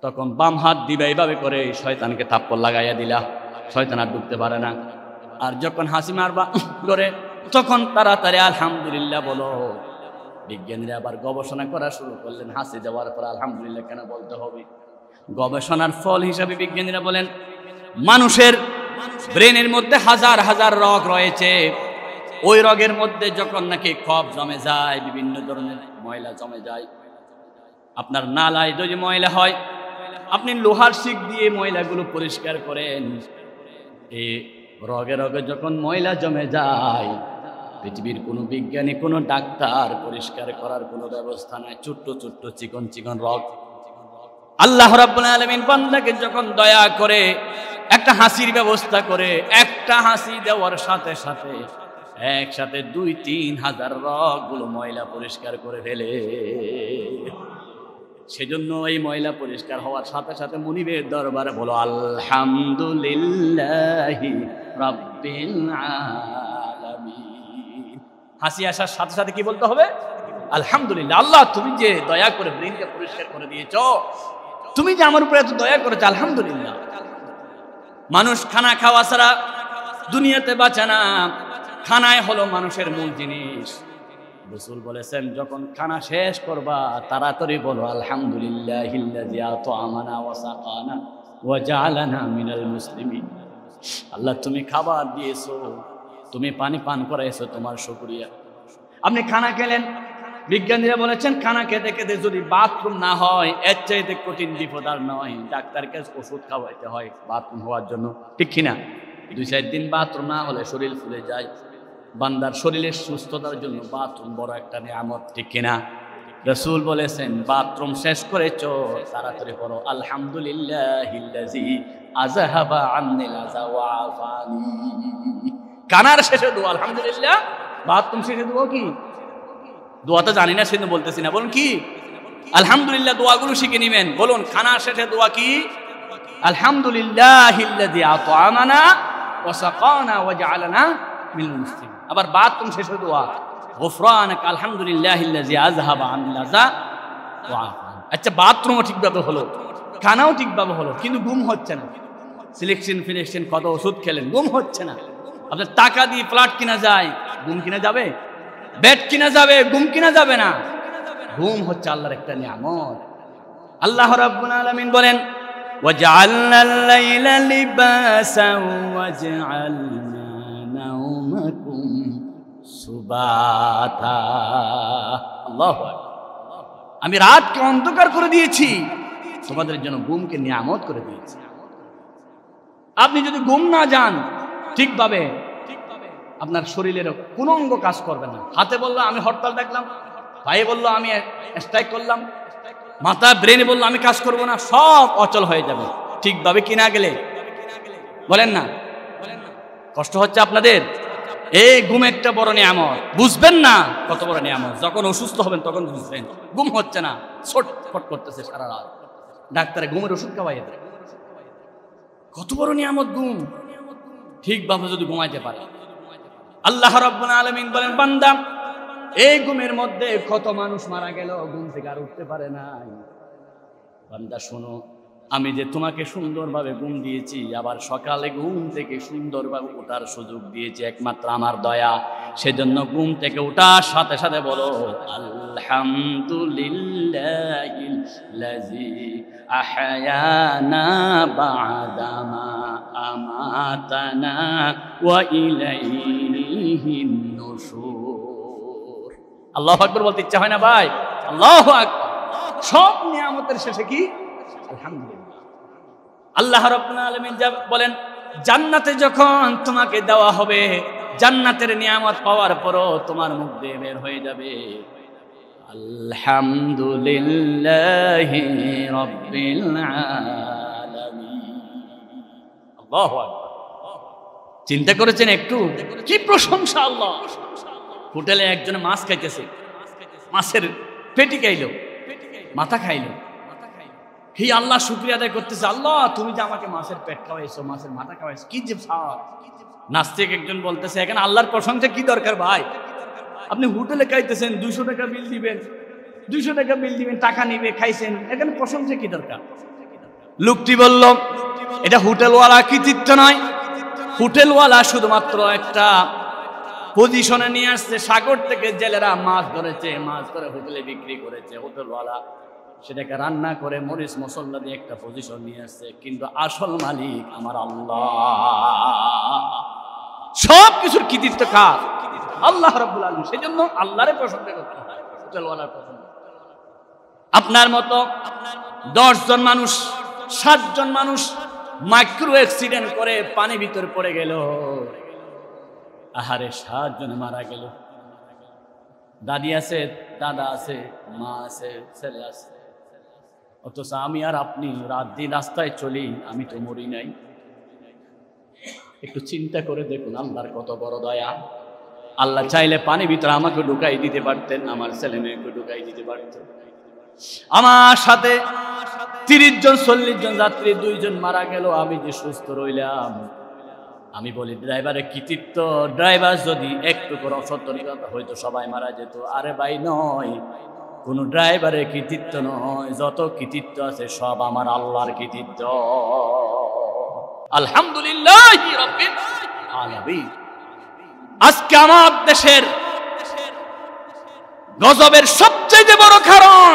S1: তখন বাম হাত দিবা, এইভাবে করে শয়তানকে থাপ্পড় লাগাইয়া দিলা, শয়তান আর ঢুকতে পারে না। আর যখন হাসি মারবা করে, তখন তাড়াতাড়ি আলহামদুলিল্লাহ বলো। বিজ্ঞানীরা আবার গবেষণা করা শুরু করলেন, হাসি দেওয়ার পর আলহামদুলিল্লাহ কেন বলতে হবে। গবেষণার ফল হিসাবে বিজ্ঞানীরা বলেন, মানুষের ব্রেনের মধ্যে হাজার হাজার রগ রয়েছে। ওই রগের মধ্যে যখন নাকি কফ জমে যায়, বিভিন্ন ধরনের ময়লা জমে যায়, আপনার নালায় যদি ময়লা হয়, আপনি লোহার শিক দিয়ে ময়লাগুলো পরিষ্কার করেন। এই রগে রগে যখন ময়লা জমে যায়, পৃথিবীর কোনো বিজ্ঞানী, কোনো ডাক্তার পরিষ্কার করার কোনো ব্যবস্থা নাই। ছোট্ট ছোট্ট চিকন চিকন রগ। আল্লাহ রাব্বুল আলামিন বান্দাকে যখন দয়া করে একটা হাসির ব্যবস্থা করে, একটা হাসি দেওয়ার সাথে সাথে একসাথে 2-3 হাজার রগগুলো ময়লা পরিষ্কার করে ফেলে। সেজন্য এই ময়লা পরিষ্কার হওয়ার সাথে সাথে মুনিবের দরবারে বলো আলহামদুলিল্লাহি রাব্বিল আলামিন। হাসি আসার সাথে সাথে কি বলতে হবে? আলহামদুলিল্লাহ। আল্লাহ তুমি যে দয়া করে ব্রেনকে পরিষ্কার করে দিয়েছো, তুমি যে আমার উপরে এত দয়া করেছো, আলহামদুলিল্লাহ। মানুষ খানা খাওয়া ছাড়া দুনিয়াতে বাঁচে না। খানাই হলো মানুষের মূল জিনিস। রাসূল বলেছেন, যখন খানা শেষ করবা তাড়াতাড়ি বলো আলহামদুলিল্লাহিল্লাযী আত'আমানা ওয়া সাকানা ওয়া জা'আলানা মিনাল মুসলিমিন। আল্লাহ তুমি খাবার দিয়েছো, তুমি পানি পান করাইছো, তোমার শুকরিয়া। আপনি খানা খেলেন, বিজ্ঞানীরা বলেছেন খানা খেতে খেতে যদি বাথরুম না হয়, এর চাইতে কঠিন বিপদ আর নয়। ডাক্তারকে ওষুধ খাওয়াইতে হয় বাথরুম হওয়ার জন্য, ঠিক কিনা? 2-4 দিন বাথরুম না হলে শরীর ফুলে যায়। বান্দার শরীরের সুস্থতার জন্য বাথরুম বড় একটা নিয়ামত, ঠিক কিনা? রাসূল বলেছেন, বাথরুম শেষ করেছো তাড়াতাড়ি পড়ো আলহামদুলিল্লাহিল্লাযী আযহাবা আন্নিল আযা ওয়া আফানি। কানার শেষে দোয়া আলহামদুলিল্লাহ। বাথরুম শেষে দোয়া কি? দোয়াটা জানি না সেজন্য বলতেছি না। বলুন কি? আলহামদুলিল্লাহ। দোয়াগুলো শিখে নিবেন। বলুন খানার শেষে দোয়া কি? আলহামদুলিল্লাহিল্লাযী আত'আমানা ওয়া সাকানা ওয়া জা'আলানা মিনাল মুসলিমিন। আবার বাথরুম শেষে দোয়া গুফরানাকা আলহামদুলিল্লাহিল্লাযী আযহাবা আন্নিল আযা ওয়া আফানি। আচ্ছা, বাথরুমও ঠিকভাবে হলো, খানাও ঠিকভাবে হলো, কিন্তু ঘুম হচ্ছে না। সিলেকশন কত ওষুধ খেলেন, ঘুম হচ্ছে না। আপনার টাকা দিয়ে ফ্ল্যাট কিনা যায়, ঘুম কিনা যাবে? বেড কিনা যাবে, ঘুম কিনা যাবে না। ঘুম হচ্ছে আল্লাহর একটা নিয়ামত। আল্লাহ রাব্বুল আলামিন বলেন, ওয়াজআলনাল লাইলা লিবাসান ওয়াজআলনা নাওমাকুম সুবাতা। আল্লাহু আকবার। আমি রাতকে অন্ধকার করে দিয়েছি, তোমাদের জন্য ঘুমকে নিয়ামত করে দিয়েছি। আপনি যদি ঘুম না যান ঠিকভাবে, আপনার শরীরের কোন অঙ্গ কাজ করবে না। হাতে বললো আমি হরতাল দেখলাম, পায়ে বললো আমি স্ট্রাইক করলাম, মাথা ব্রেনে বললো আমি কাজ করব না, সব অচল হয়ে যাবে ঠিকভাবে কিনা গেলে। বলেন না, কষ্ট হচ্ছে আপনাদের? এই ঘুম একটা বড় নিয়ামত, বুঝবেন না কত বড় নিয়ামত। যখন অসুস্থ হবেন তখন বুঝবেন ঘুম হচ্ছে না, ছটফট করতেছে সারা রাত, ডাক্তারে ঘুমের ওষুধ খাওয়াইয়ে দেয়। কত বড় নিয়ামত ঘুম, ঠিকভাবে যদি ঘুমাইতে পারে। আল্লাহ রাব্বুল আলামিন বলেন, বান্দা এই ঘুমের মধ্যে কত মানুষ মারা গেল, ঘুম থেকে আর উঠতে পারে নাই। বান্দা শোনো, আমি যে তোমাকে সুন্দরভাবে ঘুম দিয়েছি, আবার সকালে ঘুম থেকে সুন্দরভাবে ওঠার সুযোগ দিয়েছি একমাত্র আমার দয়া। সেজন্য ঘুম থেকে ওঠার সাথে সাথে বলো আলহামদুলিল্লাহিল্লাযী আহয়ানা বা'দা মা আমাতানা ওয়া ইলাইহিন নুশুর। আল্লাহু আকবার বলতে ইচ্ছা হয় না ভাই? আল্লাহু আকবার। সব নিয়ামতের শেষে কি? আলহামদুলিল্লাহ। আল্লাহ রাব্বুল আলামিন বলেন, জান্নাতে যখন তোমাকে দেওয়া হবে, জান্নাতের নিয়ামত পাওয়ার পরও তোমার মুখ দিয়ে বের হয়ে যাবে আলহামদুলিল্লাহি রাব্বিল আলামিন। আল্লাহু আকবার। চিন্তা করেছেন একটু? কি প্রশংসা আল্লাহ। হোটেলে একজন মাছ খাইতেছে, মাছের পেটি খাইলো, মাথা খাইলো, হি আল্লাহ শুকরিয়া আদায় করতেছে, আল্লাহ তুমি যে আমাকে মাছের পেট খাওয়াইছো, মাছের মাথা খাওয়াইছো, কি যে স্বাদ। নাস্তিক একজন বলতেছে, এখানে আল্লাহর প্রশংসা কি দরকার ভাই? আপনি হোটেলে খাইতেছেন, 200 টাকা বিল দিবেন, 200 টাকা বিল দিবেন, টাকা নিবে, খাইছেন, এখানে প্রশংসা কি দরকার? লোকটি বলল, এটা হোটেলওয়ালা কৃতিত্ব নয়, হোটেলওয়ালা শুধুমাত্র একটা পজিশনে নিয়ে আসছে। সাগর থেকে জেলেরা মাছ ধরেছে, মাছ ধরে হোটেলে বিক্রি করেছে, হোটেলওয়ালা সেটাকে রান্না করে মরিচ মশলা দিয়ে একটা পজিশন নিয়ে আসছে, কিন্তু আসল মালিক আমার আল্লাহ। সব কিছুর কৃতিত্ব কার? আল্লাহ রাব্বুল আলামিন। সেজন্য আল্লাহরে প্রশংসা করতে হয়, হোটেলওয়ালার প্রশংসা। আপনার মতো 10 জন মানুষ, 7 জন মানুষ মাইক্রো অ্যাক্সিডেন্ট করে পানি ভিতরে পড়ে গেল, আহারে 7 জন মারা গেল। দাদি আছে, দাদা আছে, মা আছে, ছেলে আছে, অথচ আমি আর আপনি রাত দিন রাস্তায় চলি, আমি তো মরি নাই। একটু চিন্তা করে দেখুন আল্লাহর কত বড় দয়া। আল্লাহ চাইলে পানি ভিতরে আমাকে ঢুকাই দিতে পারতেন, আমার ছেলে মেয়েকে ঢুকাই দিতে পারতেন। আমার সাথে 30 জন 40 জন যাত্রী, 2 জন মারা গেল, আমি যে সুস্থ রইলাম। আমি বলি ড্রাইভারের কৃতিত্ব, ড্রাইভার যদি একটু করে অসতর্কতা হয়তো সবাই মারা যেত। আরে ভাই নয়, কোন ড্রাইভারের কৃতিত্ব নয়, যত কৃতিত্ব আছে সব আমার আল্লাহর কৃতিত্ব। আলহামদুলিল্লাহি রাব্বিল আলামিন। আজকে আমার দেশের গজবের সবচেয়ে বড় কারণ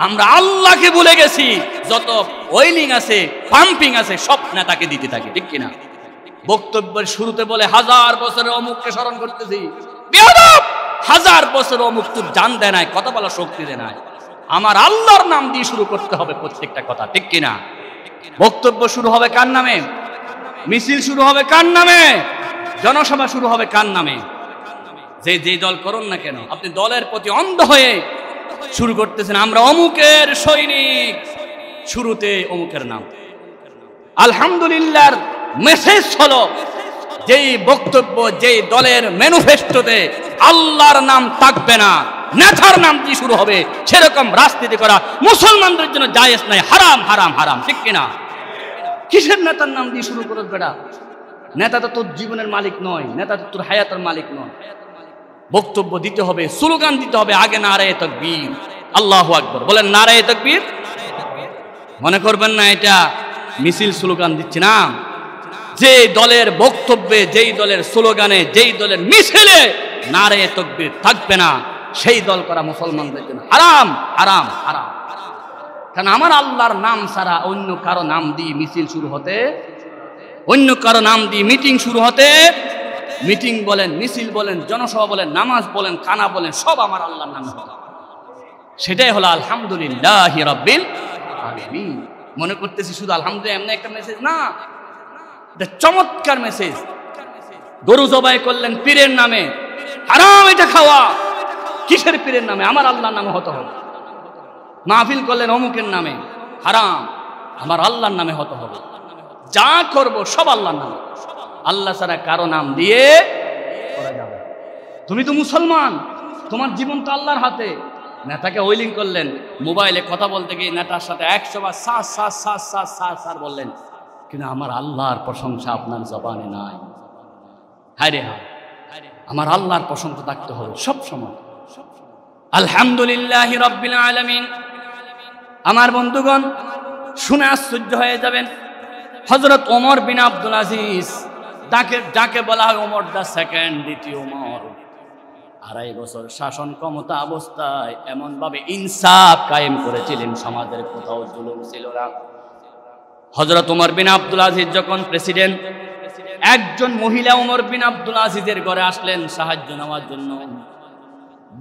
S1: আমরা আল্লাহকে ভুলে গেছি। যত ওয়েলিং আছে, পাম্পিং আছে, সব নেতাকে দিতে থাকি, ঠিক কিনা? বক্তব্যের শুরুতে বলে 1000 বছরের অমুককে স্মরণ করতেছি। বেয়াদব! 1000 বছর অমুক তোর জান দেয় নাই, কথা বলা শক্তি দেয় নাই। আমার আল্লাহর নাম দিয়ে শুরু করতে হবে প্রত্যেকটা কথা, ঠিক কিনা? বক্তব্য শুরু হবে কার নামে? মিছিল শুরু হবে কার নামে? জনসভা শুরু হবে কার নামে? যে দল করুন না কেন, আপনি দলের প্রতি অন্ধ হয়ে শুরু করতেছেন, আমরা অমুকের সৈনিক, শুরুতে অমুকের নাম। আলহামদুলিল্লাহর মেসেজ হলো, যেই বক্তব্য, যেই দলের ম্যানিফেস্টোতে আল্লাহর নাম থাকবে না, নেতার নাম দিয়ে শুরু হবে, সেরকম রাজনীতি করা মুসলমানদের জন্য জায়েজ নাই, হারাম হারাম হারাম, ঠিক কিনা? কিসের নেতার নাম দিয়ে শুরু করো বেটা? নেতা তো তোর জীবনের মালিক নয়, নেতা তো তোর হায়াতের মালিক নয়। বক্তব্য দিতে হবে, স্লোগান দিতে হবে, আগে নারায়ে তাকবীর, আল্লাহু আকবার বলেন, নারায়ে তাকবীর। মনে করবেন না এটা মিছিল স্লোগান দিচ্ছি না। যে দলের বক্তব্যে, যেই দলের স্লোগানে, যেই দলের মিছিলে নারায়ে তাকবীর থাকবে না, সেই দল করা মুসলমানদের জন্য হারাম হারাম হারাম। কারণ আমার আল্লাহর নাম ছাড়া অন্য কারো নাম দিয়ে মিছিল শুরু হতে, অন্য কারো নাম দিয়ে মিটিং শুরু হতে, মিটিং বলেন, মিছিল বলেন, জনসভা বলেন, নামাজ বলেন, কানা বলেন, সব আমার আল্লাহর নামে হবে। সেটাই হলো আলহামদুলিল্লাহি রাব্বিল আলামিন। মনে করতেছি শুধু আলহামদুলিল্লাহ এমনি একটা মেসেজ না, এটা চমৎকার মেসেজ। গরু জবাই করলেন পীরের নামে, হারাম এটা খাওয়া। কিসের পীরের নামে? আমার আল্লাহর নামে হতে হবে। মাহফিল করলেন অমুকের নামে, হারাম, আমার আল্লাহর নামে হতে হবে। যা করব সব আল্লাহর নামে। আল্লাহ ছাড়া কারো নাম দিয়ে তুমি তো মুসলমান, তোমার জীবন তো আল্লাহর হাতে। নেতাকে ওয়েলিং করলেন, মোবাইলে কথা বলতে গিয়ে নেতার সাথে 100 বার সাস সাস সাস সাস সাস সার বললেন, কিন্তু আমার আল্লাহর প্রশংসা আপনার জবানে নাই। হায় রে হায়, আমার আল্লাহর প্রশংসা থাকতে হবে সব সময়। আলহামদুলিল্লাহি রাব্বিল আলামিন। আমার বন্ধুগণ, শুনে আশ্চর্য হয়ে যাবেন, হযরত ওমর বিন আব্দুল আজিজ, যাকে বলা হয় ওমর দা সেকেন্ড, দ্বিতীয় ওমর, 2.5 বছর শাসন ক্ষমতা অবস্থায় এমন ভাবে ইনসাফ কায়েম করেছিলেন, সমাজের কোথাও জুলুম ছিল না। হযরত ওমর বিন আব্দুল আজিজ যখন প্রেসিডেন্ট, একজন মহিলা ওমর বিন আব্দুল আজিজের ঘরে আসলেন সাহায্য নেওয়ার জন্য।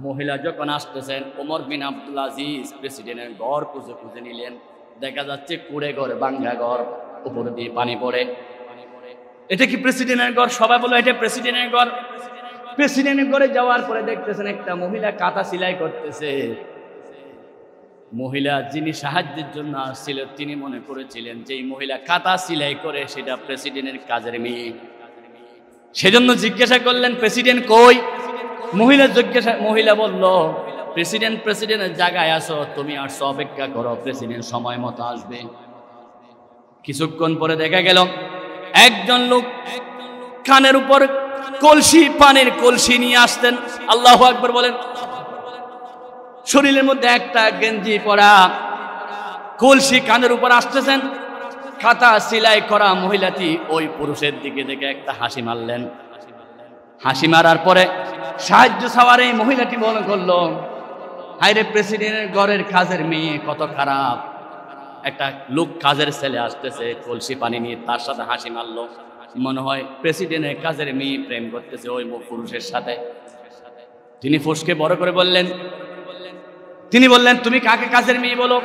S1: মহিলা যখন আসতেছেন, ওমর বিন আব্দুল আজিজ প্রেসিডেন্টের ঘর খুঁজে খুঁজে নিলেন। দেখা যাচ্ছে কুড়ে ঘর, ভাঙ্গা ঘর, উপর দিয়ে পানি পড়ে। এটা কি প্রেসিডেন্টের ঘর? সবাই বলো এটা প্রেসিডেন্টের ঘর। প্রেসিডেন্টের ঘরে যাওয়ার পরে দেখতেছেন একটা মহিলা কাঁথা সেলাই করতেছে। মহিলা যিনি সাহায্যের জন্য আসছিল, তিনি মনে করেছিলেন যে এই মহিলা কাঁথা সেলাই করে সেটা প্রেসিডেন্টের কাজের মেয়ে। সেজন্য জিজ্ঞাসা করলেন, প্রেসিডেন্ট কই? মহিলা বলল, প্রেসিডেন্টের জায়গায় আসো, তুমি আসছো, অপেক্ষা করো, প্রেসিডেন্ট সময় মতো আসবে। কিছুক্ষণ পরে দেখা গেল একজন লোক কানের উপর কলসি, পানির কলসি নিয়ে আসতেন। আল্লাহু আকবার বলেন। শরীরের মধ্যে একটা গেঞ্জি পরা, কলসি কানের উপর আসতেছেন। কাঁথা সেলাই করা মহিলাটি ওই পুরুষের দিকে দেখে একটা হাসি মারলেন। হাসি মারার পরে সাহায্য চাওয়ার এই মহিলাটি মনে করলো, হায়রে প্রেসিডেন্টের ঘরের কাজের মেয়ে কত খারাপ। একটা লোক কাজের ছেলে আসতেছে কলসি পানি নিয়ে, তার সাথে হাসি মারলো। মনে হয় প্রেসিডেন্টের কাজের মেয়ে প্রেম করতেছে ওই পুরুষের সাথে। তিনি ফুসকে বড় করে বললেন, তুমি কাকে কাজের মেয়ে বলো?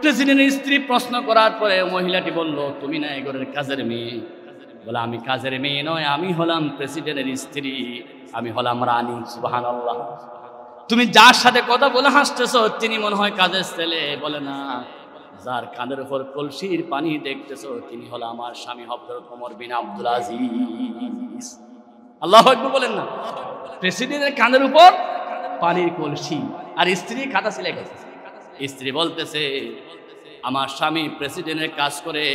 S1: প্রেসিডেন্টের স্ত্রী প্রশ্ন করার পরে মহিলাটি বলল, তুমি না এই ঘরের কাজের মেয়ে? বলে, আমি কাজের মেয়ে নয়, আমি হলাম প্রেসিডেন্টের স্ত্রী, আমি হলাম রানী। সুবহানাল্লাহ। তুমি যার সাথে কথা বলে হাসতেছো তিনি মনে হয় কাজের ছেলে? বলে, না, যার কাঁধের উপর কলসির পানি দেখতেছো তিনি হলো আমার স্বামী হযরত ওমর বিন আব্দুল আজিজ। আল্লাহু আকবার বলেন না। প্রেসিডেন্টের কাঁধের উপর পানির কলসি, আর স্ত্রী কাঁথা সেলাই করতেছে। স্ত্রী বলতেছে, আমার স্বামী প্রেসিডেন্টের কাজ করে,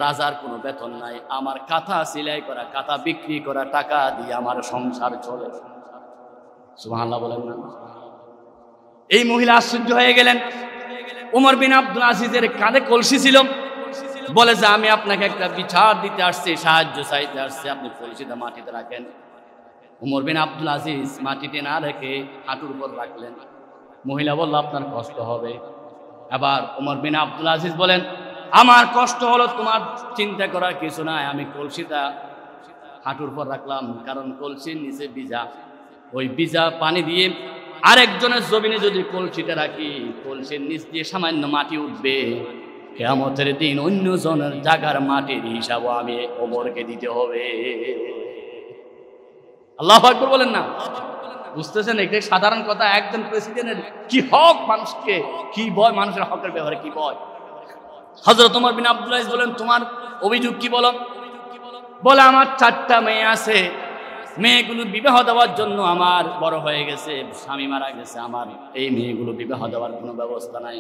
S1: রাজার কোনো বেতন নাই, আমার কাঁথা সেলাই করা, কাঁথা বিক্রি করা টাকা দিয়ে আমার সংসার চলে। সুবহানাল্লাহ বলেন না। এই মহিলা আশ্চর্য হয়ে গেলেন। ওমর বিন আব্দুল আজিজের কাঁধে কলসি ছিল। বলে যে, আমি আপনাকে একটা বিচার দিতে আসছি, সাহায্য চাইতে আসছি, আপনি কলসিটা মাটিতে রাখেন। ওমর বিন আব্দুল আজিজ মাটিতে না রেখে হাঁটুর উপর রাখলেন। মহিলা বলল, আপনার কষ্ট হবে। আবার ওমর বিন আব্দুল আজিজ বলেন, আমার কষ্ট হলো, তোমার চিন্তা করার কিছু নাই, আমি কলসিটা হাঁটুর উপর রাখলাম কারণ কলসির নিচে ভিজা, ওই ভিজা পানি দিয়ে আরেকজনের জমিনে যদি কলসিটা রাখি, কলসির নিচ দিয়ে সামান্য মাটি উঠবে, কিয়ামতের দিন অন্য জনের জায়গার মাটির হিসাবও আমি ওমরকে দিতে হবে। আল্লাহু আকবার বলেন না। বুঝতেছেন, এটা সাধারণ কথা। একজন প্রেসিডেন্টের কি হক, মানুষকে কি ভয়, মানুষের হকের ব্যাপারে কি ভয়। হযরত ওমর বিন আব্দুল আজিজ বলেন, তোমার অভিযোগ কি বলো? বলে, আমার 4টা মেয়ে আছে, মেয়েগুলো বিবাহ দেওয়ার জন্য আমার বড় হয়ে গেছে, স্বামী মারা গেছে, আমার এই মেয়েগুলো বিবাহ দেওয়ার কোনো ব্যবস্থা নাই।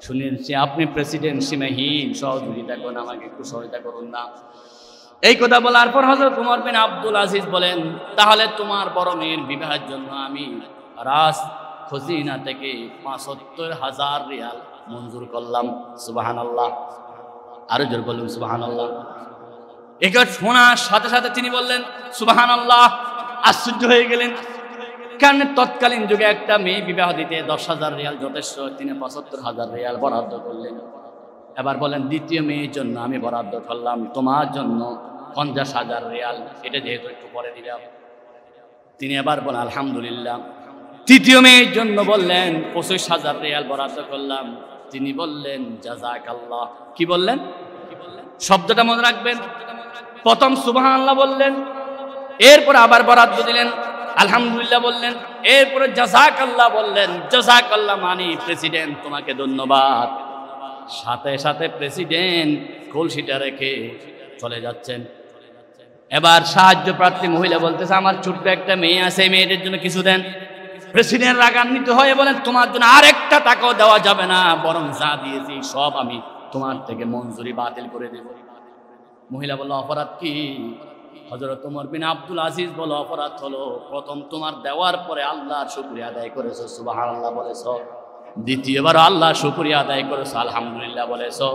S1: শুনেছি আপনি প্রেসিডেন্ট, সীমাহীন সহযোগিতা করুন, আমাকে একটু সহায়তা করুন না। এই কথা বলার পর হযরত ওমর বিন আব্দুল আজিজ বলেন, তাহলে তোমার বড় মেয়ের বিবাহের জন্য আমি রাজ খজিনা থেকে ৭৫,০০০ রিয়াল মঞ্জুর করলাম। সুবহানাল্লাহ। আরো জোর বলুন সুবহানাল্লাহ। এটা শোনার সাথে সাথে তিনি বললেন সুবহানাল্লাহ, আশ্চর্য হয়ে গেলেন। কারণ তৎকালীন যুগে একটা মেয়ে বিবাহ দিতে 10,000 রিয়াল যথেষ্ট, তিনি 75,000 রিয়াল বরাদ্দ করলেন। এবার বলেন, দ্বিতীয় মেয়ের জন্য আমি বরাদ্দ করলাম তোমার জন্য 50,000 রিয়াল, এটা যেহেতু একটু পরে দিলাম। তিনি এবার বলেন আলহামদুলিল্লাহ। তৃতীয় মেয়ের জন্য বললেন 25,000 রিয়াল বরাদ্দ করলাম। তিনি বললেন জাযাকাল্লাহ। কি বললেন? শব্দটা মনে রাখবেন। প্রথম সুবহানাল্লাহ বললেন, এরপর আবার বরাদ্দ দিলেন, আলহামদুলিল্লাহ বললেন, এরপরে জাযাকাল্লাহ বললেন। জাযাকাল্লাহ মানে প্রেসিডেন্ট তোমাকে ধন্যবাদ। সাথে সাথে প্রেসিডেন্ট কলসিটা রেখে চলে যাচ্ছেন। এবার সাহায্য প্রার্থী মহিলা বলতেছে, আমার ছোট্ট একটা মেয়ে আছে, মেয়েদের জন্য কিছু দেন। প্রেসিডেন্ট রাগান্বিত হয়ে বলেন, তোমার জন্য আরেকটা টাকাও দেওয়া যাবে না, বরং যা দিয়েছি সব আমি তোমার থেকে মঞ্জুরি বাতিল করে দেব। মহিলা বলল, অপরাধ কি? হযরত ওমর বিন আব্দুল আজিজ বলো, অপরাধ হলো প্রথম তোমার দেওয়ার পরে আল্লাহর শুকরিয়া আদায় করেছো, সুবহানাল্লাহ বলেছো। দ্বিতীয়বার আল্লাহর শুকরিয়া আদায় করেছো, আলহামদুলিল্লাহ বলেছো।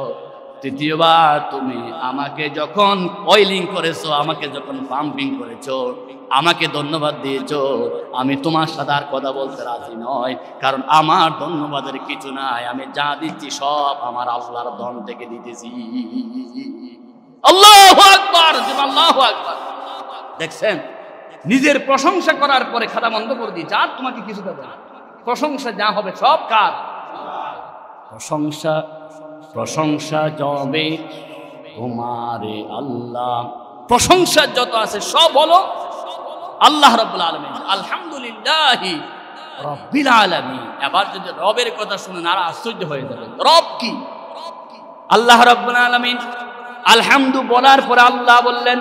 S1: তৃতীয়বার তুমি আমাকে যখন অয়েলিং করেছো, আমাকে যখন পাম্পিং করেছো, আমাকে ধন্যবাদ দিয়েছো, আমি তোমার সাথে আর কথা বলতে রাজি নয়, কারণ আমার ধন্যবাদের কিছু নাই, আমি যা দিচ্ছি সব আমার আল্লাহর ধন থেকে দিতেছি। আল্লাহু আকবার, আল্লাহু আকবার। দেখছেন, নিজের প্রশংসা করার পরে খাতা বন্ধ করে দিয়েছে, আর তোমাকে কিছু দেবে না। প্রশংসা যা হবে সব কার? প্রশংসা প্রশংসা যবে তোমারে আল্লাহ, প্রশংসা যত আছে সব হলো আল্লাহ রাব্বুল আলামিন। আলহামদুলিল্লাহি রাব্বিল আলামিন। এবার যদি রবের কথা শুনেন আর আশ্চর্য হয়ে যাবেন। রব কি? আল্লাহ রাব্বুল আলামিন। আলহামদু বলার পরে আল্লাহ বললেন।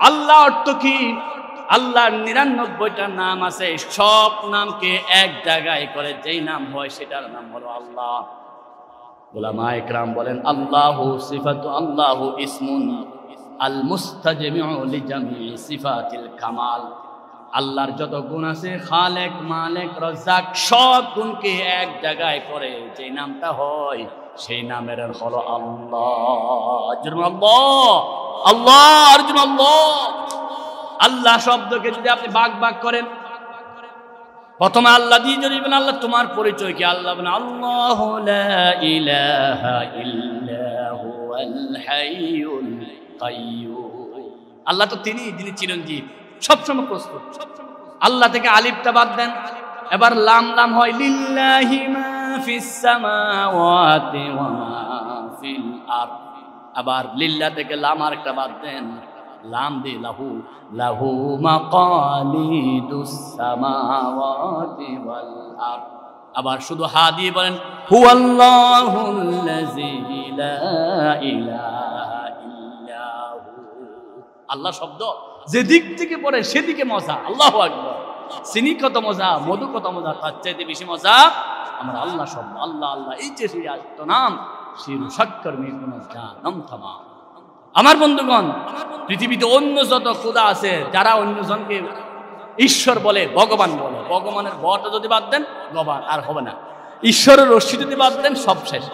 S1: আল্লাহ অর্থ কি? আল্লাহর ৯৯টা নাম আছে, সব নামকে এক জায়গায় করে যেই নাম হয় সেটার নাম হলো আল্লাহ। উলামায়ে কেরাম বলেন, আল্লাহু সিফাতু, আল্লাহু ইসমুন আল মুস্তাজমিউ লিজামিই সিফাতিল কামাল। আল্লাহর যত গুণ আছে, খালেক, মালিক, রাজ্জাক, সব গুণকে এক জায়গায় করে যে নামটা হয় সেই নামের হলো আল্লাহ। আল্লাহ আল্লাহ আরজুন আল্লাহ। আল্লাহ শব্দকে যদি আপনি ভাগ ভাগ করেন, প্রথমে আল্লাহ দিয়ে যদি বলেন আল্লাহ তোমার পরিচয় কি, আল্লাহ বলেন আল্লাহু লা ইলাহা ইল্লা হুয়াল হাইয়ুল কাইয়্যুম। আল্লাহ তো তিনি, যিনি চিরঞ্জীব, সবসময় প্রস্তুত। আল্লাহ থেকে আলিফটা বাদ দেন, এবার লাম লাম হয় লিল্লাহি মা ফিস সামাওয়াতি ওয়া মা ফিল আরদ। আবার লিল্লাহ থেকে লাম আরেকটা বাদ দেন, লাম দি লাহু, লাহু মাকালিদুস সামাওয়াতি ওয়াল আরদ। আবার শুধু হা দিয়ে বলেন হুয়াল্লাহুল্লাযী লা ইলাহা ইল্লা হু। আল্লাহ শব্দ যে দিক থেকে পড়ে সেদিকে মজা। আল্লাহু আকবার। চিনি কত মজা, মধু কত মজা, তার চাইতে বেশি মজা আমার আল্লাহ শব্দ। আল্লাহ আল্লাহ এই যে সেই আত্ম নাম শিরু সাক্কর মেকুনা জানম থামা। আমার বন্ধুগণ, পৃথিবীতে অন্য যত খোদা আছে, যারা অন্যজনকে ঈশ্বর বলে, ভগবান বলে, ভগবানের বটা যদি বাদ দেন ভগবান আর হবে না। ঈশ্বরের রশ্মি যদি বাদ দেন সব শেষ।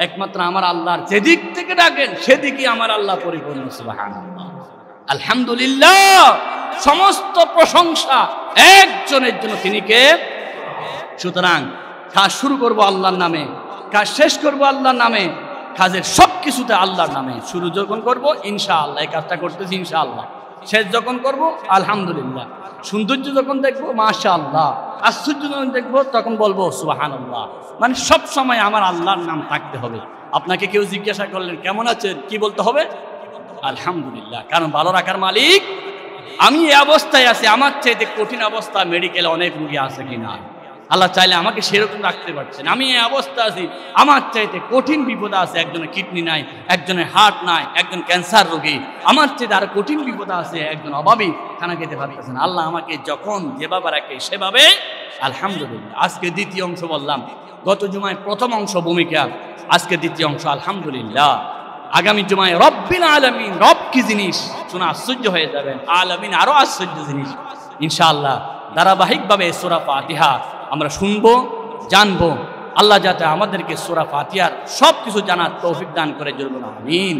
S1: একমাত্র আমার আল্লাহর যেদিক থেকে ডাকেন সেদিকে আমার আল্লাহ পরিপূর্ণ। সুবহানাল্লাহ, আলহামদুলিল্লাহ। সমস্ত প্রশংসা একজনের জন্য, তিনি কে? সুতরাং কাজ শুরু করবো আল্লাহর নামে, কাজ শেষ করবো আল্লাহর নামে, কাজের সব কিছুতে আল্লাহর নামে। শুরু যখন করবো ইনশাআল্লাহ, এই কাজটা করতেছি ইনশাআল্লাহ, শেষ যখন করবো আলহামদুলিল্লাহ, সৌন্দর্য যখন দেখবো মাশাআল্লাহ, আশ্চর্য যখন দেখবো তখন বলবো সুবহানাল্লাহ। মানে সব সময় আমার আল্লাহর নাম থাকতে হবে। আপনাকে কেউ জিজ্ঞাসা করলেন কেমন আছেন, কি বলতে হবে? আলহামদুলিল্লাহ। কারণ ভালো রাখার মালিক আমি। এই অবস্থায় আছি, আমার চাইতে কঠিন অবস্থা মেডিকেলে অনেক রোগী আছে কিনা, আল্লাহ চাইলে আমাকে সেরকম রাখতে পারছেন। আমি এই অবস্থা আছি, আমার চাইতে কঠিন বিপদ আছে, একজনের কিডনি নাই, একজনের হার্ট নাই, একজন ক্যান্সার রোগী, আমার চাইতে আরো কঠিন বিপদ আছে, একজন অভাবী, খানা খেতে পারতেছেন। আল্লাহ আমাকে যখন যেভাবে রাখে সেভাবে আলহামদুলিল্লাহ। আজকে দ্বিতীয় অংশ বললাম, গত জুমায় প্রথম অংশ ভূমিকা, আজকে দ্বিতীয় অংশ আলহামদুলিল্লাহ। আগামী জুমায় রব্বিল আলামিন, রব কি জিনিস শোনা আশ্চর্য হয়ে যাবেন, আলামিন আরো আশ্চর্য জিনিস ইনশাআল্লাহ। ধারাবাহিকভাবে সূরা ফাতিহা আমরা শুনবো, জানবো। আল্লাহ যাতে আমাদেরকে সূরা ফাতিহার সব কিছু জানার তৌফিক দান করে, জরুর আমিন।